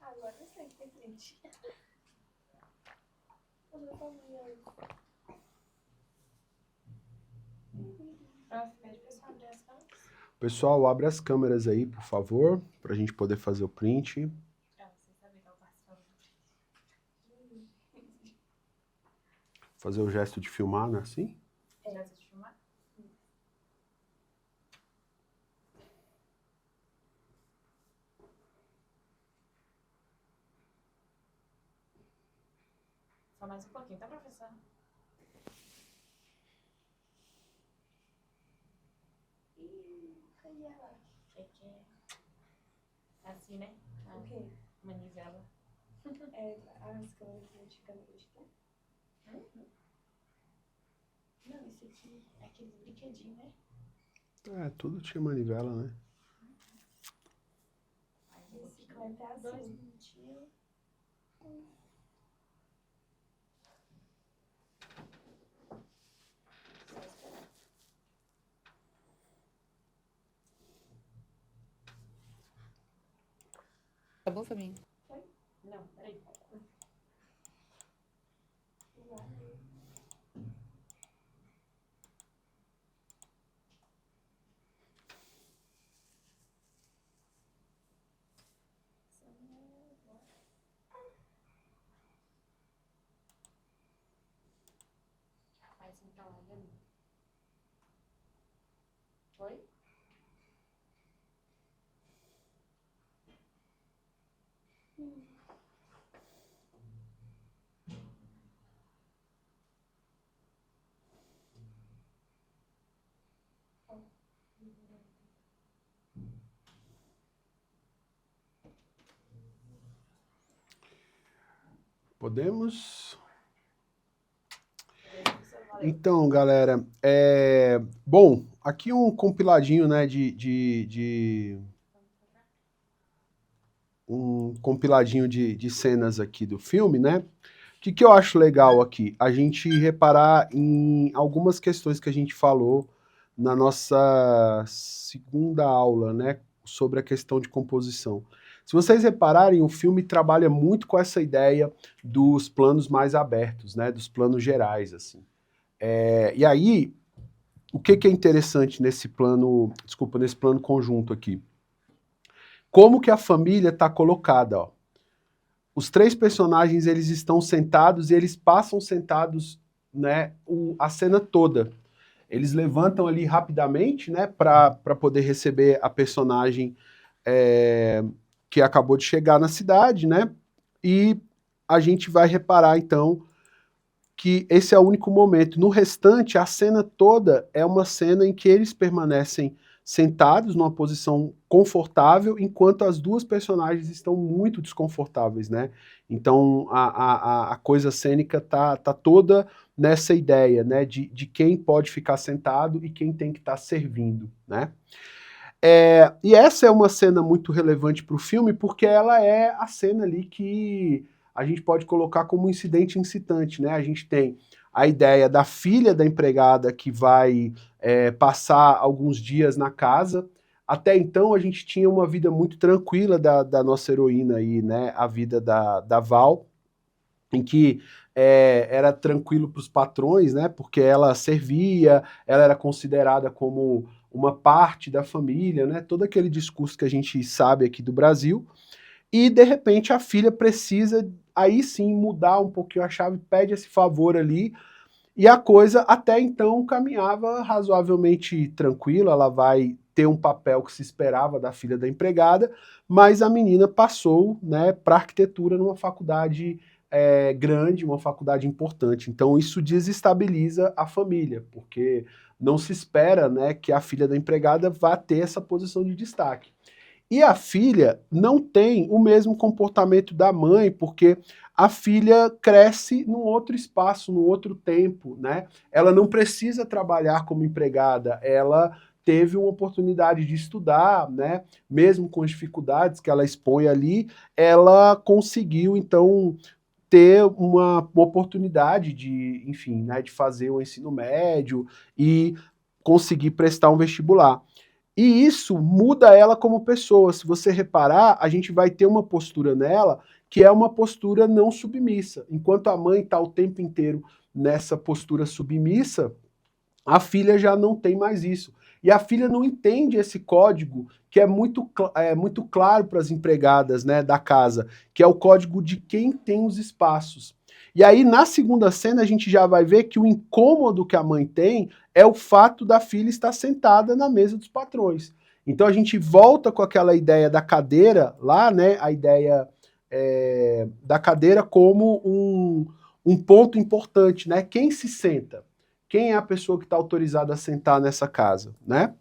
Agora eu sei que tem print. Pessoal, abre as câmeras aí, por favor, para a gente poder fazer o print. Fazer o gesto de filmar, né? Assim? Gesto de filmar? Só mais um pouquinho, tá, professor? Cadê ela? É assim, né? O quê? Manivela. As câmeras antigamente, tá? Não, isso aqui é aquele brinquedinho, né? Tudo tinha manivela, né? Esse clipe é assim. 2 minutinhos. Só esperar. Tá bom, Fabinho? Foi? Não, peraí. Vai sentar lá, Dani. Foi? Podemos? Então, galera, bom, aqui um compiladinho, né, um compiladinho de cenas aqui do filme, né? O que eu acho legal aqui? A gente reparar em algumas questões que a gente falou na nossa segunda aula, né, sobre a questão de composição. Se vocês repararem, o filme trabalha muito com essa ideia dos planos mais abertos, né, dos planos gerais, assim. E aí, o que é interessante nesse plano, desculpa, nesse plano conjunto aqui? Como que a família está colocada, ó. Os 3 personagens, eles estão sentados e eles passam sentados, né, a cena toda. Eles levantam ali rapidamente, né, para poder receber a personagem que acabou de chegar na cidade, né, e a gente vai reparar, então, que esse é o único momento. No restante, a cena toda é uma cena em que eles permanecem sentados numa posição confortável, enquanto as 2 personagens estão muito desconfortáveis, né? Então, a coisa cênica tá toda nessa ideia, né, de quem pode ficar sentado e quem tem que estar servindo, né? E essa é uma cena muito relevante para o filme, porque ela é a cena ali que a gente pode colocar como incidente incitante, né? A gente tem a ideia da filha da empregada que vai passar alguns dias na casa. Até então a gente tinha uma vida muito tranquila da nossa heroína aí, né? A vida da Val, em que era tranquilo para os patrões, né? Porque ela servia, ela era considerada como uma parte da família, né? Todo aquele discurso que a gente sabe aqui do Brasil. E, de repente, a filha precisa, aí sim, mudar um pouquinho a chave, pede esse favor ali, e a coisa até então caminhava razoavelmente tranquila, ela vai ter um papel que se esperava da filha da empregada, mas a menina passou, né, para arquitetura numa faculdade grande, uma faculdade importante. Então isso desestabiliza a família, porque não se espera, né, que a filha da empregada vá ter essa posição de destaque. E a filha não tem o mesmo comportamento da mãe, porque a filha cresce num outro espaço, num outro tempo, né? Ela não precisa trabalhar como empregada, ela teve uma oportunidade de estudar, né? Mesmo com as dificuldades que ela expõe ali, ela conseguiu, então, ter uma oportunidade de, enfim, né, de fazer o ensino médio e conseguir prestar um vestibular. E isso muda ela como pessoa. Se você reparar, a gente vai ter uma postura nela que é uma postura não submissa. Enquanto a mãe está o tempo inteiro nessa postura submissa, a filha já não tem mais isso. E a filha não entende esse código que é muito claro para as empregadas, né, da casa, que é o código de quem tem os espaços. E aí, na segunda cena, a gente já vai ver que o incômodo que a mãe tem é o fato da filha estar sentada na mesa dos patrões. Então a gente volta com aquela ideia da cadeira lá, né, a ideia da cadeira como um ponto importante, né? Quem se senta? Quem é a pessoa que está autorizada a sentar nessa casa, né?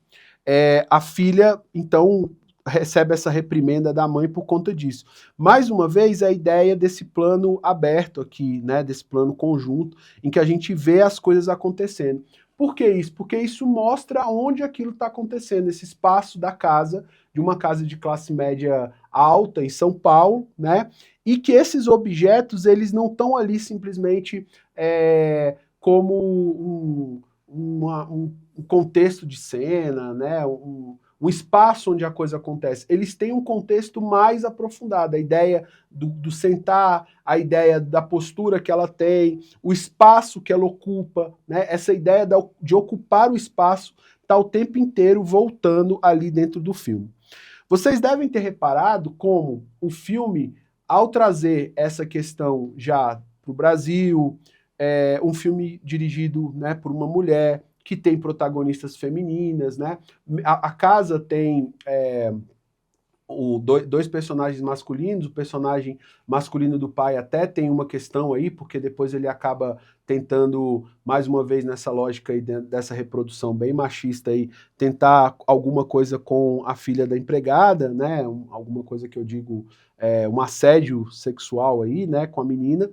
A filha, então, recebe essa reprimenda da mãe por conta disso. Mais uma vez, a ideia desse plano aberto aqui, né? Desse plano conjunto, em que a gente vê as coisas acontecendo. Por que isso? Porque isso mostra onde aquilo está acontecendo, esse espaço da casa, de uma casa de classe média alta em São Paulo, né? E que esses objetos, eles não estão ali simplesmente como um contexto de cena, né? Um espaço onde a coisa acontece. Eles têm um contexto mais aprofundado, a ideia do sentar, a ideia da postura que ela tem, o espaço que ela ocupa, né? Essa ideia de ocupar o espaço está o tempo inteiro voltando ali dentro do filme. Vocês devem ter reparado como o filme, ao trazer essa questão já para o Brasil, um filme dirigido, né, por uma mulher, que tem protagonistas femininas, né? A casa tem dois personagens masculinos, o personagem masculino do pai até tem uma questão aí, porque depois ele acaba tentando, mais uma vez nessa lógica aí, dessa reprodução bem machista aí, tentar alguma coisa com a filha da empregada, né, alguma coisa que eu digo, um assédio sexual aí, né, com a menina,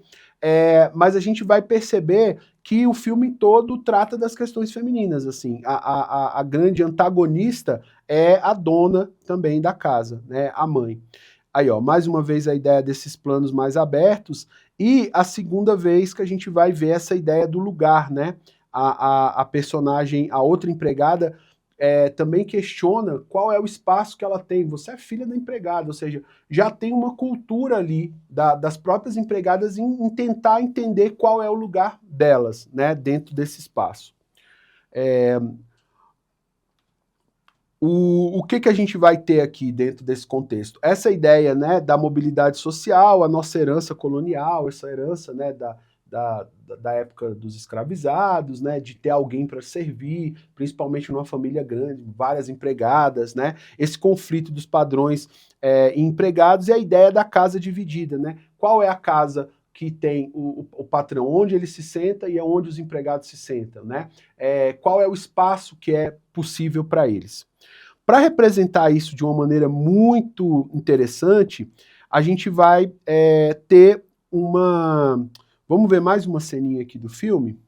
mas a gente vai perceber que o filme todo trata das questões femininas, assim, a grande antagonista é a dona também da casa, né, a mãe. Aí, ó, mais uma vez a ideia desses planos mais abertos, e a segunda vez que a gente vai ver essa ideia do lugar, né, a personagem, a outra empregada, também questiona qual é o espaço que ela tem. Você é filha da empregada, ou seja, já tem uma cultura ali das próprias empregadas em tentar entender qual é o lugar delas, né, dentro desse espaço. O que a gente vai ter aqui dentro desse contexto? Essa ideia, né, da mobilidade social, a nossa herança colonial, essa herança, né, da época dos escravizados, né, de ter alguém para servir, principalmente numa família grande, várias empregadas, né, esse conflito dos padrões empregados e a ideia da casa dividida, né, qual é a casa que tem o patrão, onde ele se senta e é onde os empregados se sentam, né, qual é o espaço que é possível para eles. Para representar isso de uma maneira muito interessante, a gente vai ter uma... Vamos ver mais uma ceninha aqui do filme?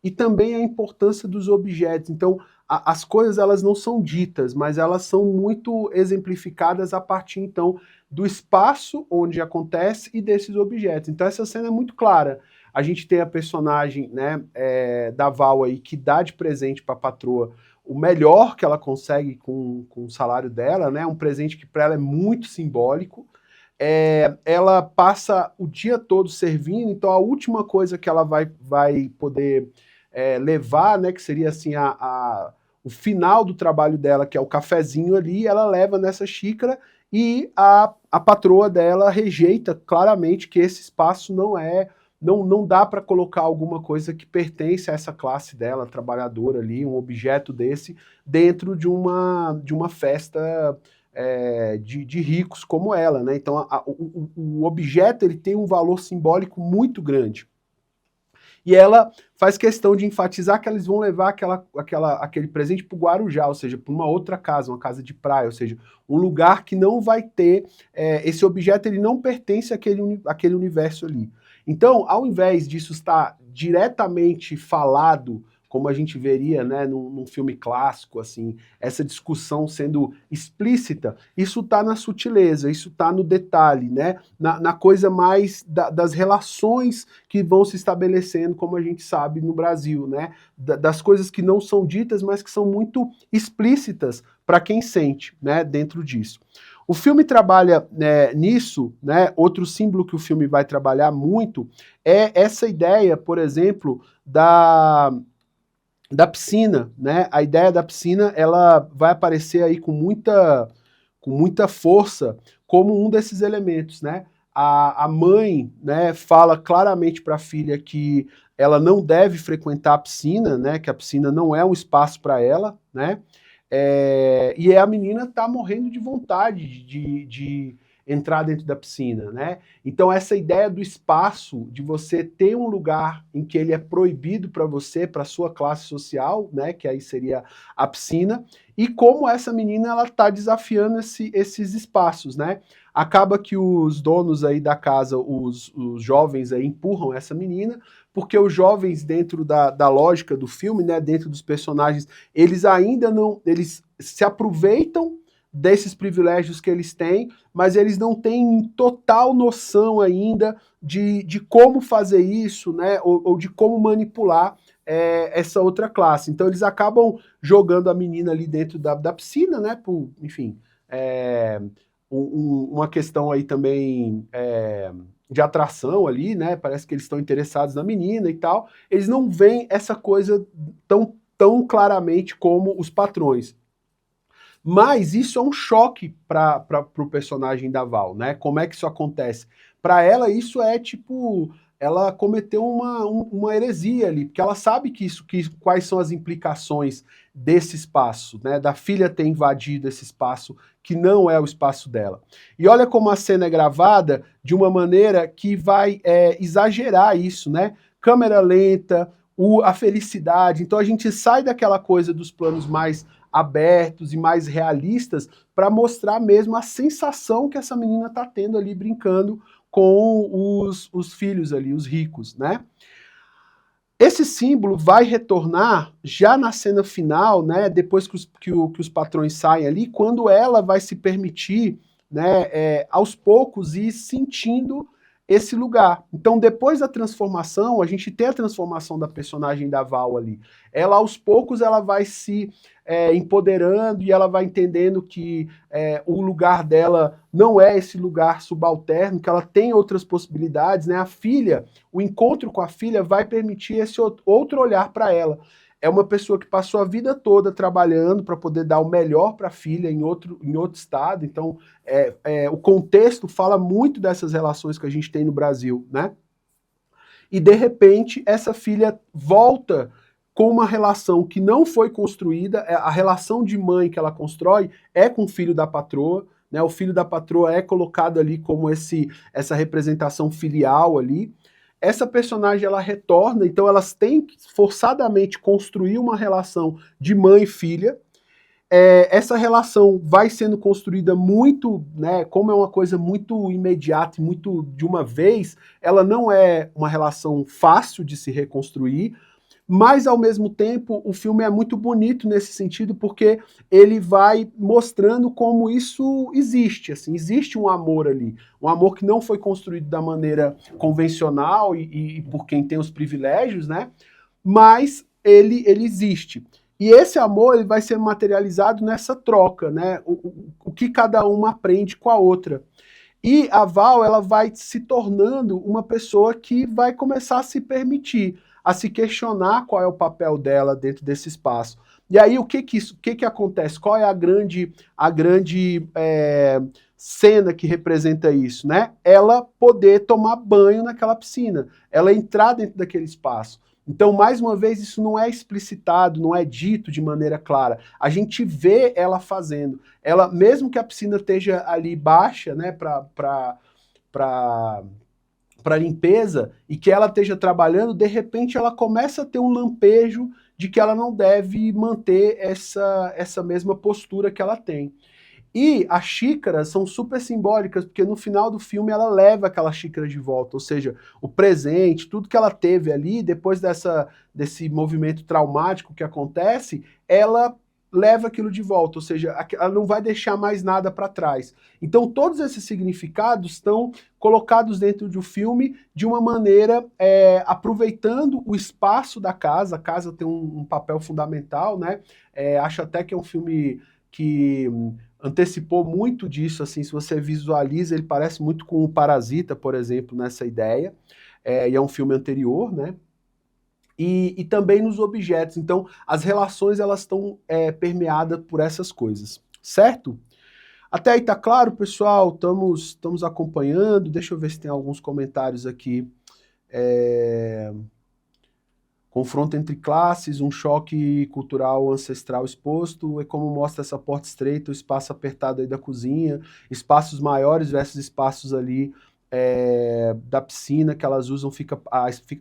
E também a importância dos objetos. Então, as coisas elas não são ditas, mas elas são muito exemplificadas a partir, então, do espaço onde acontece e desses objetos. Então, essa cena é muito clara. A gente tem a personagem, né, da Val aí, que dá de presente para a patroa o melhor que ela consegue com o salário dela, né, um presente que para ela é muito simbólico. Ela passa o dia todo servindo, então a última coisa que ela vai poder levar, né, que seria assim o final do trabalho dela, que é o cafezinho ali, ela leva nessa xícara e a patroa dela rejeita claramente que esse espaço não dá para colocar alguma coisa que pertence a essa classe dela, trabalhadora ali, um objeto desse, dentro de uma festa de ricos como ela, né? Então o objeto ele tem um valor simbólico muito grande. E ela faz questão de enfatizar que eles vão levar aquele presente para o Guarujá, ou seja, para uma outra casa, uma casa de praia, ou seja, um lugar que não vai ter, esse objeto ele não pertence àquele universo ali. Então, ao invés disso estar diretamente falado, como a gente veria, né, num filme clássico, assim, essa discussão sendo explícita, isso está na sutileza, isso está no detalhe, né, na coisa mais das relações que vão se estabelecendo, como a gente sabe no Brasil, né, das coisas que não são ditas, mas que são muito explícitas para quem sente, né, dentro disso. O filme trabalha nisso, né, outro símbolo que o filme vai trabalhar muito é essa ideia, por exemplo, da piscina, né? A ideia da piscina, ela vai aparecer aí com muita força como um desses elementos, né? A mãe, né, fala claramente para a filha que ela não deve frequentar a piscina, né? Que a piscina não é um espaço para ela, né? E a menina tá morrendo de vontade de entrar dentro da piscina, né? Então essa ideia do espaço, de você ter um lugar em que ele é proibido para você, para sua classe social, né? Que aí seria a piscina, e como essa menina ela tá desafiando esses espaços, né? Acaba que os donos aí da casa, os jovens aí empurram essa menina, porque os jovens dentro da lógica do filme, né? Dentro dos personagens, eles ainda não, eles se aproveitam desses privilégios que eles têm, mas eles não têm total noção ainda de como fazer isso, né, ou de como manipular essa outra classe. Então eles acabam jogando a menina ali dentro da piscina, né, por, enfim, uma questão aí também de atração ali, né, parece que eles estão interessados na menina e tal, eles não veem essa coisa tão claramente como os patrões. Mas isso é um choque para o personagem da Val, né? Como é que isso acontece? Para ela, isso é tipo, ela cometeu uma heresia ali, porque ela sabe quais são as implicações desse espaço, né? Da filha ter invadido esse espaço que não é o espaço dela. E olha como a cena é gravada de uma maneira que vai exagerar isso, né? Câmera lenta, a felicidade. Então a gente sai daquela coisa dos planos mais abertos e mais realistas para mostrar mesmo a sensação que essa menina está tendo ali brincando com os filhos ali, os ricos, né? Esse símbolo vai retornar já na cena final, né? Depois que os patrões saem ali, quando ela vai se permitir, né, aos poucos ir sentindo esse lugar. Então, depois da transformação, a gente tem a transformação da personagem da Val ali. Ela, aos poucos, ela vai se empoderando e ela vai entendendo que o lugar dela não é esse lugar subalterno, que ela tem outras possibilidades, né? A filha, o encontro com a filha vai permitir esse outro olhar para ela. É uma pessoa que passou a vida toda trabalhando para poder dar o melhor para a filha em outro estado. Então, o contexto fala muito dessas relações que a gente tem no Brasil, né? E, de repente, essa filha volta com uma relação que não foi construída. A relação de mãe que ela constrói é com o filho da patroa, né? O filho da patroa é colocado ali como essa representação filial ali. Essa personagem, ela retorna, então elas têm que forçadamente construir uma relação de mãe e filha. Essa relação vai sendo construída muito, né, como é uma coisa muito imediata e muito de uma vez, ela não é uma relação fácil de se reconstruir, mas ao mesmo tempo o filme é muito bonito nesse sentido, porque ele vai mostrando como isso existe, assim, existe um amor ali, um amor que não foi construído da maneira convencional e por quem tem os privilégios, né, mas ele existe. E esse amor ele vai ser materializado nessa troca, né, o que cada uma aprende com a outra. E a Val, ela vai se tornando uma pessoa que vai começar a se permitir, a se questionar qual é o papel dela dentro desse espaço. E aí o que acontece? Qual é a grande cena que representa isso, né? Ela poder tomar banho naquela piscina, ela entrar dentro daquele espaço. Então, mais uma vez, isso não é explicitado, não é dito de maneira clara. A gente vê ela fazendo. Ela, mesmo que a piscina esteja ali baixa, né, para limpeza, e que ela esteja trabalhando, de repente ela começa a ter um lampejo de que ela não deve manter essa mesma postura que ela tem. E as xícaras são super simbólicas, porque no final do filme ela leva aquela xícara de volta, ou seja, o presente, tudo que ela teve ali, depois desse movimento traumático que acontece, ela leva aquilo de volta, ou seja, ela não vai deixar mais nada para trás. Então todos esses significados estão colocados dentro do filme de uma maneira aproveitando o espaço da casa. A casa tem um papel fundamental, né? Acho até que é um filme que antecipou muito disso, assim, se você visualiza, ele parece muito com o Parasita, por exemplo, nessa ideia, e é um filme anterior, né? E também nos objetos. Então, as relações, elas estão permeadas por essas coisas, certo? Até aí tá claro, pessoal? Estamos acompanhando. Deixa eu ver se tem alguns comentários aqui. Confronto entre classes, um choque cultural ancestral exposto, é como mostra essa porta estreita, o espaço apertado aí da cozinha, espaços maiores versus espaços ali da piscina que elas usam,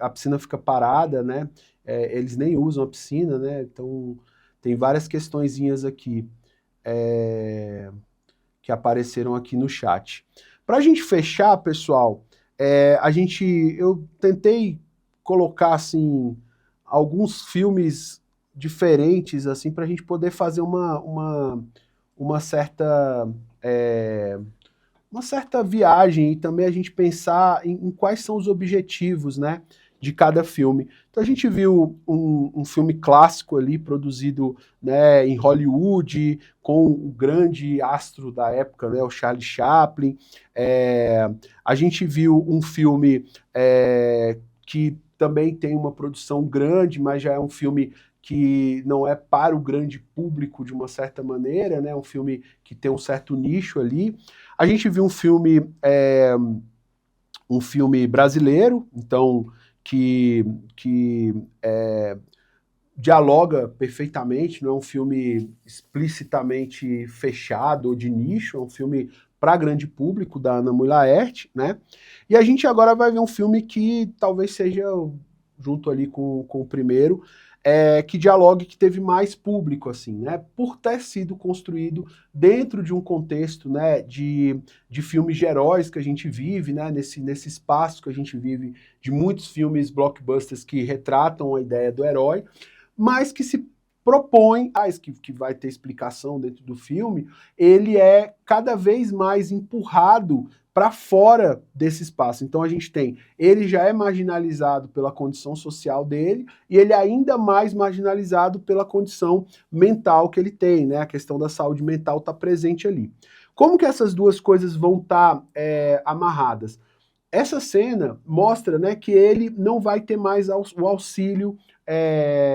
a piscina fica parada, né? Eles nem usam a piscina, né? Então tem várias questõezinhas aqui que apareceram aqui no chat. Para a gente fechar, pessoal, eu tentei colocar assim alguns filmes diferentes, assim, para a gente poder fazer uma certa viagem e também a gente pensar em quais são os objetivos, né, de cada filme. Então a gente viu um filme clássico ali, produzido, né, em Hollywood, com o grande astro da época, né, o Charlie Chaplin. A gente viu um filme que também tem uma produção grande, mas já é um filme que não é para o grande público de uma certa maneira, né? Um filme que tem um certo nicho ali. A gente viu um filme brasileiro, então, que dialoga perfeitamente, não é um filme explicitamente fechado ou de nicho, é um filme para grande público, da Ana Mui Laerte, né? E a gente agora vai ver um filme que talvez seja, junto ali com o primeiro, que dialogue, que teve mais público, assim, né? Por ter sido construído dentro de um contexto, né, de filmes de heróis que a gente vive, né? Nesse espaço que a gente vive, de muitos filmes blockbusters que retratam a ideia do herói, mas que se propõe, que vai ter explicação dentro do filme, ele é cada vez mais empurrado para fora desse espaço. Então a gente ele já é marginalizado pela condição social dele, e ele é ainda mais marginalizado pela condição mental que ele tem, né? A questão da saúde mental está presente ali. Como que essas duas coisas vão estar amarradas? Essa cena mostra, né, que ele não vai ter mais o auxílio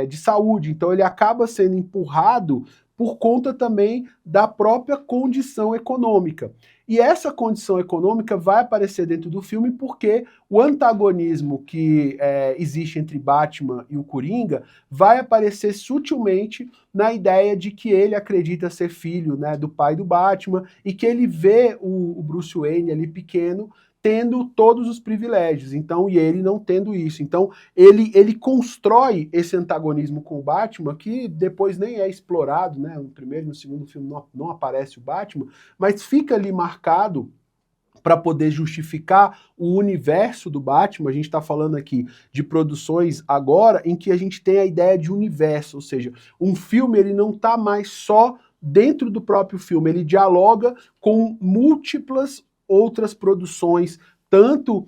de saúde, então ele acaba sendo empurrado por conta também da própria condição econômica. E essa condição econômica vai aparecer dentro do filme porque o antagonismo que existe entre Batman e o Coringa vai aparecer sutilmente na ideia de que ele acredita ser filho, né, do pai do Batman, e que ele vê o Bruce Wayne ali pequeno tendo todos os privilégios, então, e ele não tendo isso. Então, ele constrói esse antagonismo com o Batman, que depois nem é explorado, né? No primeiro e no segundo filme não aparece o Batman, mas fica ali marcado para poder justificar o universo do Batman. A gente está falando aqui de produções agora em que a gente tem a ideia de universo, ou seja, um filme ele não está mais só dentro do próprio filme, ele dialoga com múltiplas outras produções, tanto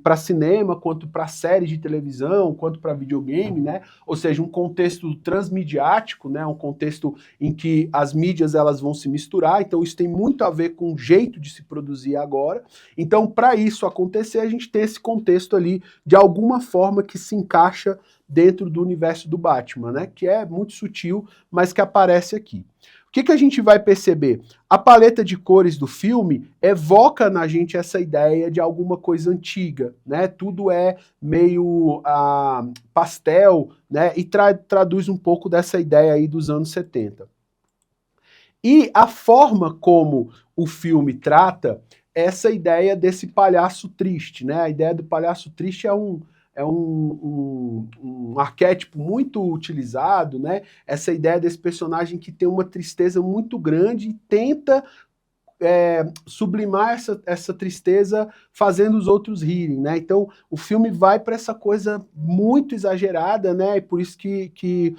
para cinema, quanto para séries de televisão, quanto para videogame, né? Ou seja, um contexto transmediático, né? Um contexto em que as mídias elas vão se misturar, então isso tem muito a ver com o jeito de se produzir agora. Então, para isso acontecer, a gente tem esse contexto ali, de alguma forma, que se encaixa dentro do universo do Batman, né? Que é muito sutil, mas que aparece aqui. O que a gente vai perceber? A paleta de cores do filme evoca na gente essa ideia de alguma coisa antiga, né? Tudo é meio pastel, né? E traduz um pouco dessa ideia aí dos anos 70. E a forma como o filme trata essa ideia desse palhaço triste, né? A ideia do palhaço triste um arquétipo muito utilizado, né? Essa ideia desse personagem que tem uma tristeza muito grande e tenta sublimar essa tristeza fazendo os outros rirem, né? Então o filme vai para essa coisa muito exagerada, né? E por isso que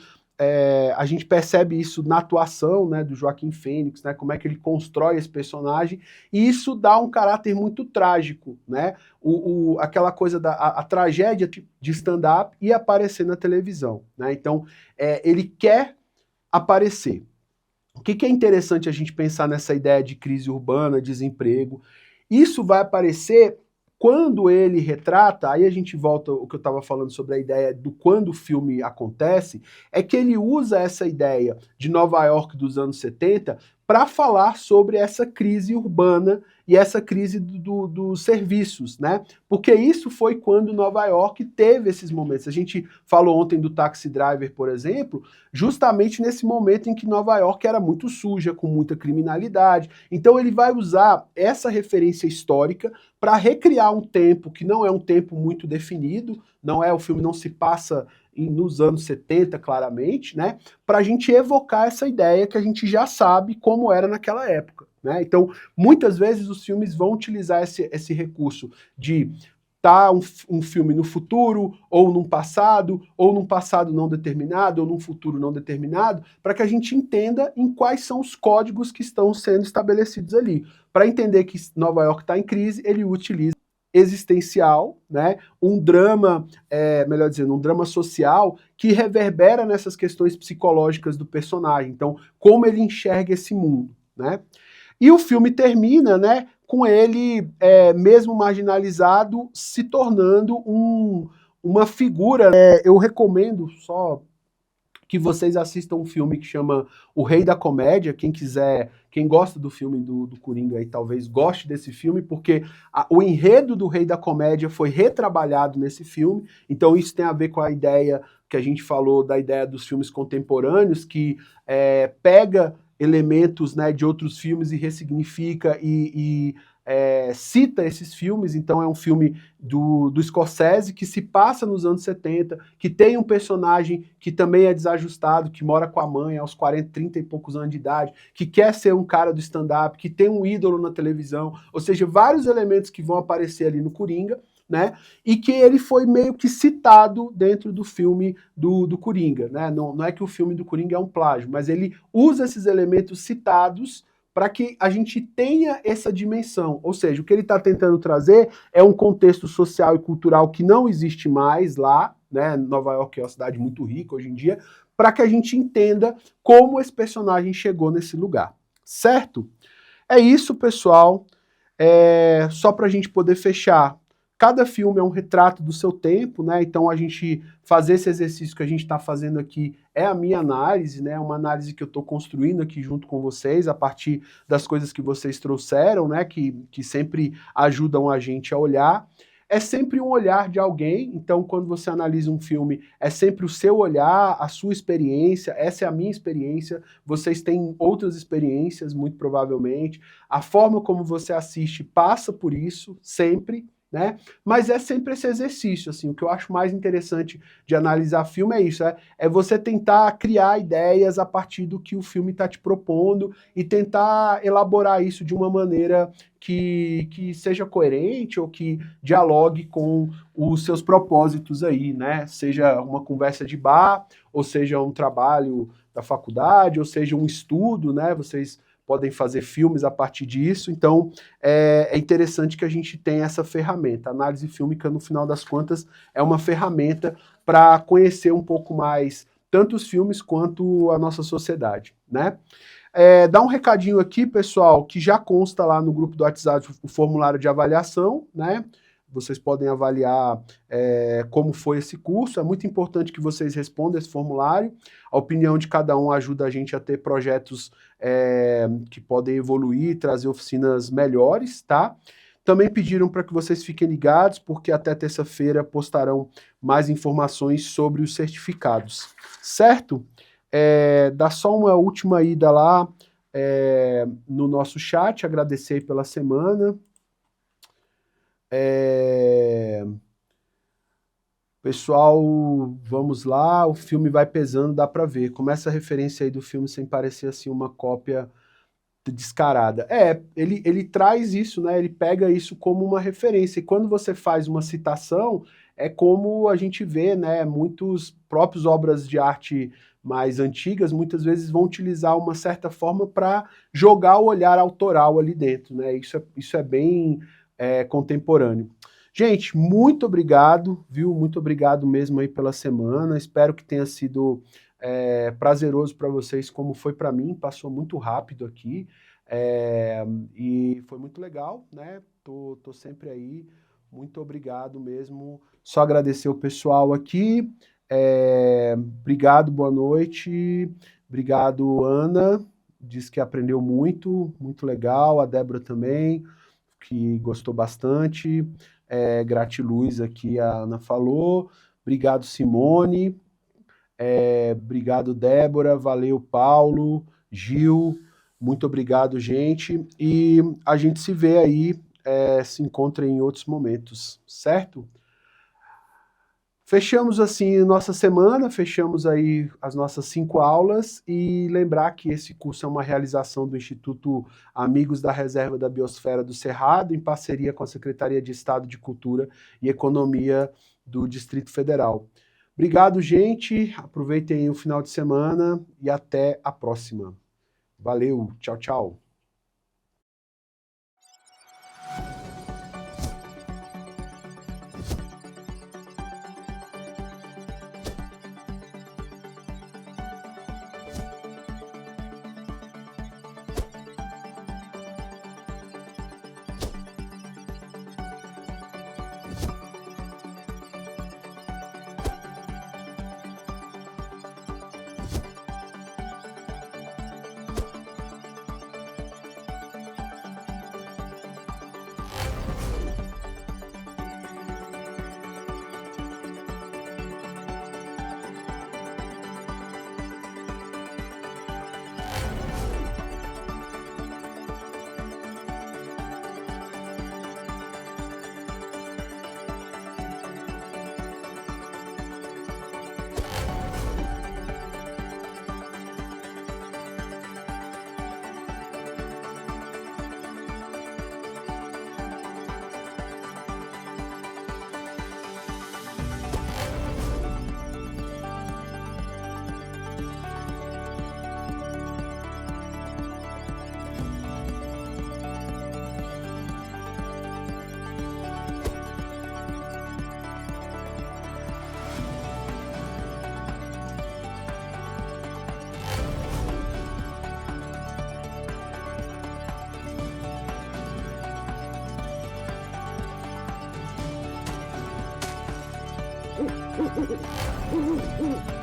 a gente percebe isso na atuação, né, do Joaquin Phoenix, né? Como é que ele constrói esse personagem, e isso dá um caráter muito trágico, né? Aquela coisa a tragédia de stand-up e aparecer na televisão, né? Então ele quer aparecer. O que é interessante a gente pensar nessa ideia de crise urbana, desemprego? Isso vai aparecer quando ele retrata, aí a gente volta ao que eu estava falando sobre a ideia do quando o filme acontece, é que ele usa essa ideia de Nova York dos anos 70 para falar sobre essa crise urbana e essa crise dos serviços, né? Porque isso foi quando Nova York teve esses momentos. A gente falou ontem do Taxi Driver, por exemplo, justamente nesse momento em que Nova York era muito suja, com muita criminalidade. Então ele vai usar essa referência histórica para recriar um tempo que não é um tempo muito definido, o filme não se passa nos anos 70, claramente, né? Para a gente evocar essa ideia que a gente já sabe como era naquela época, né? Então, muitas vezes os filmes vão utilizar esse recurso de um filme no futuro, ou num passado não determinado, ou num futuro não determinado, para que a gente entenda em quais são os códigos que estão sendo estabelecidos ali. Para entender que Nova York está em crise, ele utiliza existencial, né? Um drama, melhor dizendo, um drama social que reverbera nessas questões psicológicas do personagem. Então, como ele enxerga esse mundo, né? E o filme termina, né, com ele, mesmo marginalizado, se tornando uma figura. Eu recomendo só que vocês assistam um filme que chama O Rei da Comédia. Quem quiser, quem gosta do filme do Coringa aí, talvez goste desse filme, porque o enredo do Rei da Comédia foi retrabalhado nesse filme. Então isso tem a ver com a ideia que a gente falou, da ideia dos filmes contemporâneos, que pega elementos, né, de outros filmes e ressignifica e cita esses filmes. Então é um filme do Scorsese que se passa nos anos 70, que tem um personagem que também é desajustado, que mora com a mãe aos 40, 30 e poucos anos de idade, que quer ser um cara do stand-up, que tem um ídolo na televisão, ou seja, vários elementos que vão aparecer ali no Coringa, né? E que ele foi meio que citado dentro do filme do Coringa, né? Não é que o filme do Coringa é um plágio, mas ele usa esses elementos citados para que a gente tenha essa dimensão. Ou seja, o que ele está tentando trazer é um contexto social e cultural que não existe mais lá, né? Nova York é uma cidade muito rica hoje em dia, para que a gente entenda como esse personagem chegou nesse lugar, certo? É isso, pessoal. Só para a gente poder fechar. Cada filme é um retrato do seu tempo, né? Então a gente fazer esse exercício que a gente está fazendo aqui é a minha análise, né? Uma análise que eu estou construindo aqui junto com vocês, a partir das coisas que vocês trouxeram, né? Que sempre ajudam a gente a olhar. É sempre um olhar de alguém, então quando você analisa um filme, é sempre o seu olhar, a sua experiência. Essa é a minha experiência, vocês têm outras experiências, muito provavelmente. A forma como você assiste passa por isso, sempre, né? Mas é sempre esse exercício, assim. O que eu acho mais interessante de analisar filme é isso, é você tentar criar ideias a partir do que o filme está te propondo e tentar elaborar isso de uma maneira que seja coerente ou que dialogue com os seus propósitos aí, né? Seja uma conversa de bar, ou seja um trabalho da faculdade, ou seja um estudo, né? Vocês podem fazer filmes a partir disso. Então, é interessante que a gente tenha essa ferramenta. A análise fílmica, no final das contas, é uma ferramenta para conhecer um pouco mais tanto os filmes quanto a nossa sociedade, né? Dá um recadinho aqui, pessoal, que já consta lá no grupo do WhatsApp o formulário de avaliação, né? Vocês podem avaliar como foi esse curso. É muito importante que vocês respondam esse formulário. A opinião de cada um ajuda a gente a ter projetos que podem evoluir e trazer oficinas melhores, tá? Também pediram para que vocês fiquem ligados, porque até terça-feira postarão mais informações sobre os certificados, certo? Dá só uma última ida lá no nosso chat, agradecer pela semana. Pessoal, vamos lá, o filme vai pesando, dá pra ver. Começa a referência aí do filme sem parecer assim uma cópia descarada. Ele traz isso, né? Ele pega isso como uma referência. E quando você faz uma citação, é como a gente vê, né? Muitos próprios obras de arte mais antigas, muitas vezes vão utilizar uma certa forma para jogar o olhar autoral ali dentro, né? Isso é bem contemporâneo. Gente, muito obrigado, viu? Muito obrigado mesmo aí pela semana. Espero que tenha sido prazeroso para vocês, como foi para mim. Passou muito rápido aqui e foi muito legal, né? Tô sempre aí. Muito obrigado mesmo. Só agradecer o pessoal aqui. Obrigado, boa noite. Obrigado, Ana. Diz que aprendeu muito, muito legal. A Débora também, que gostou bastante. Gratiluz aqui, a Ana falou. Obrigado, Simone. Obrigado, Débora. Valeu, Paulo, Gil. Muito obrigado, gente. E a gente se vê aí, se encontra em outros momentos, certo? Fechamos assim nossa semana, fechamos aí as nossas 5 aulas e lembrar que esse curso é uma realização do Instituto Amigos da Reserva da Biosfera do Cerrado, em parceria com a Secretaria de Estado de Cultura e Economia do Distrito Federal. Obrigado, gente. Aproveitem o final de semana e até a próxima. Valeu, tchau, tchau. Uhum.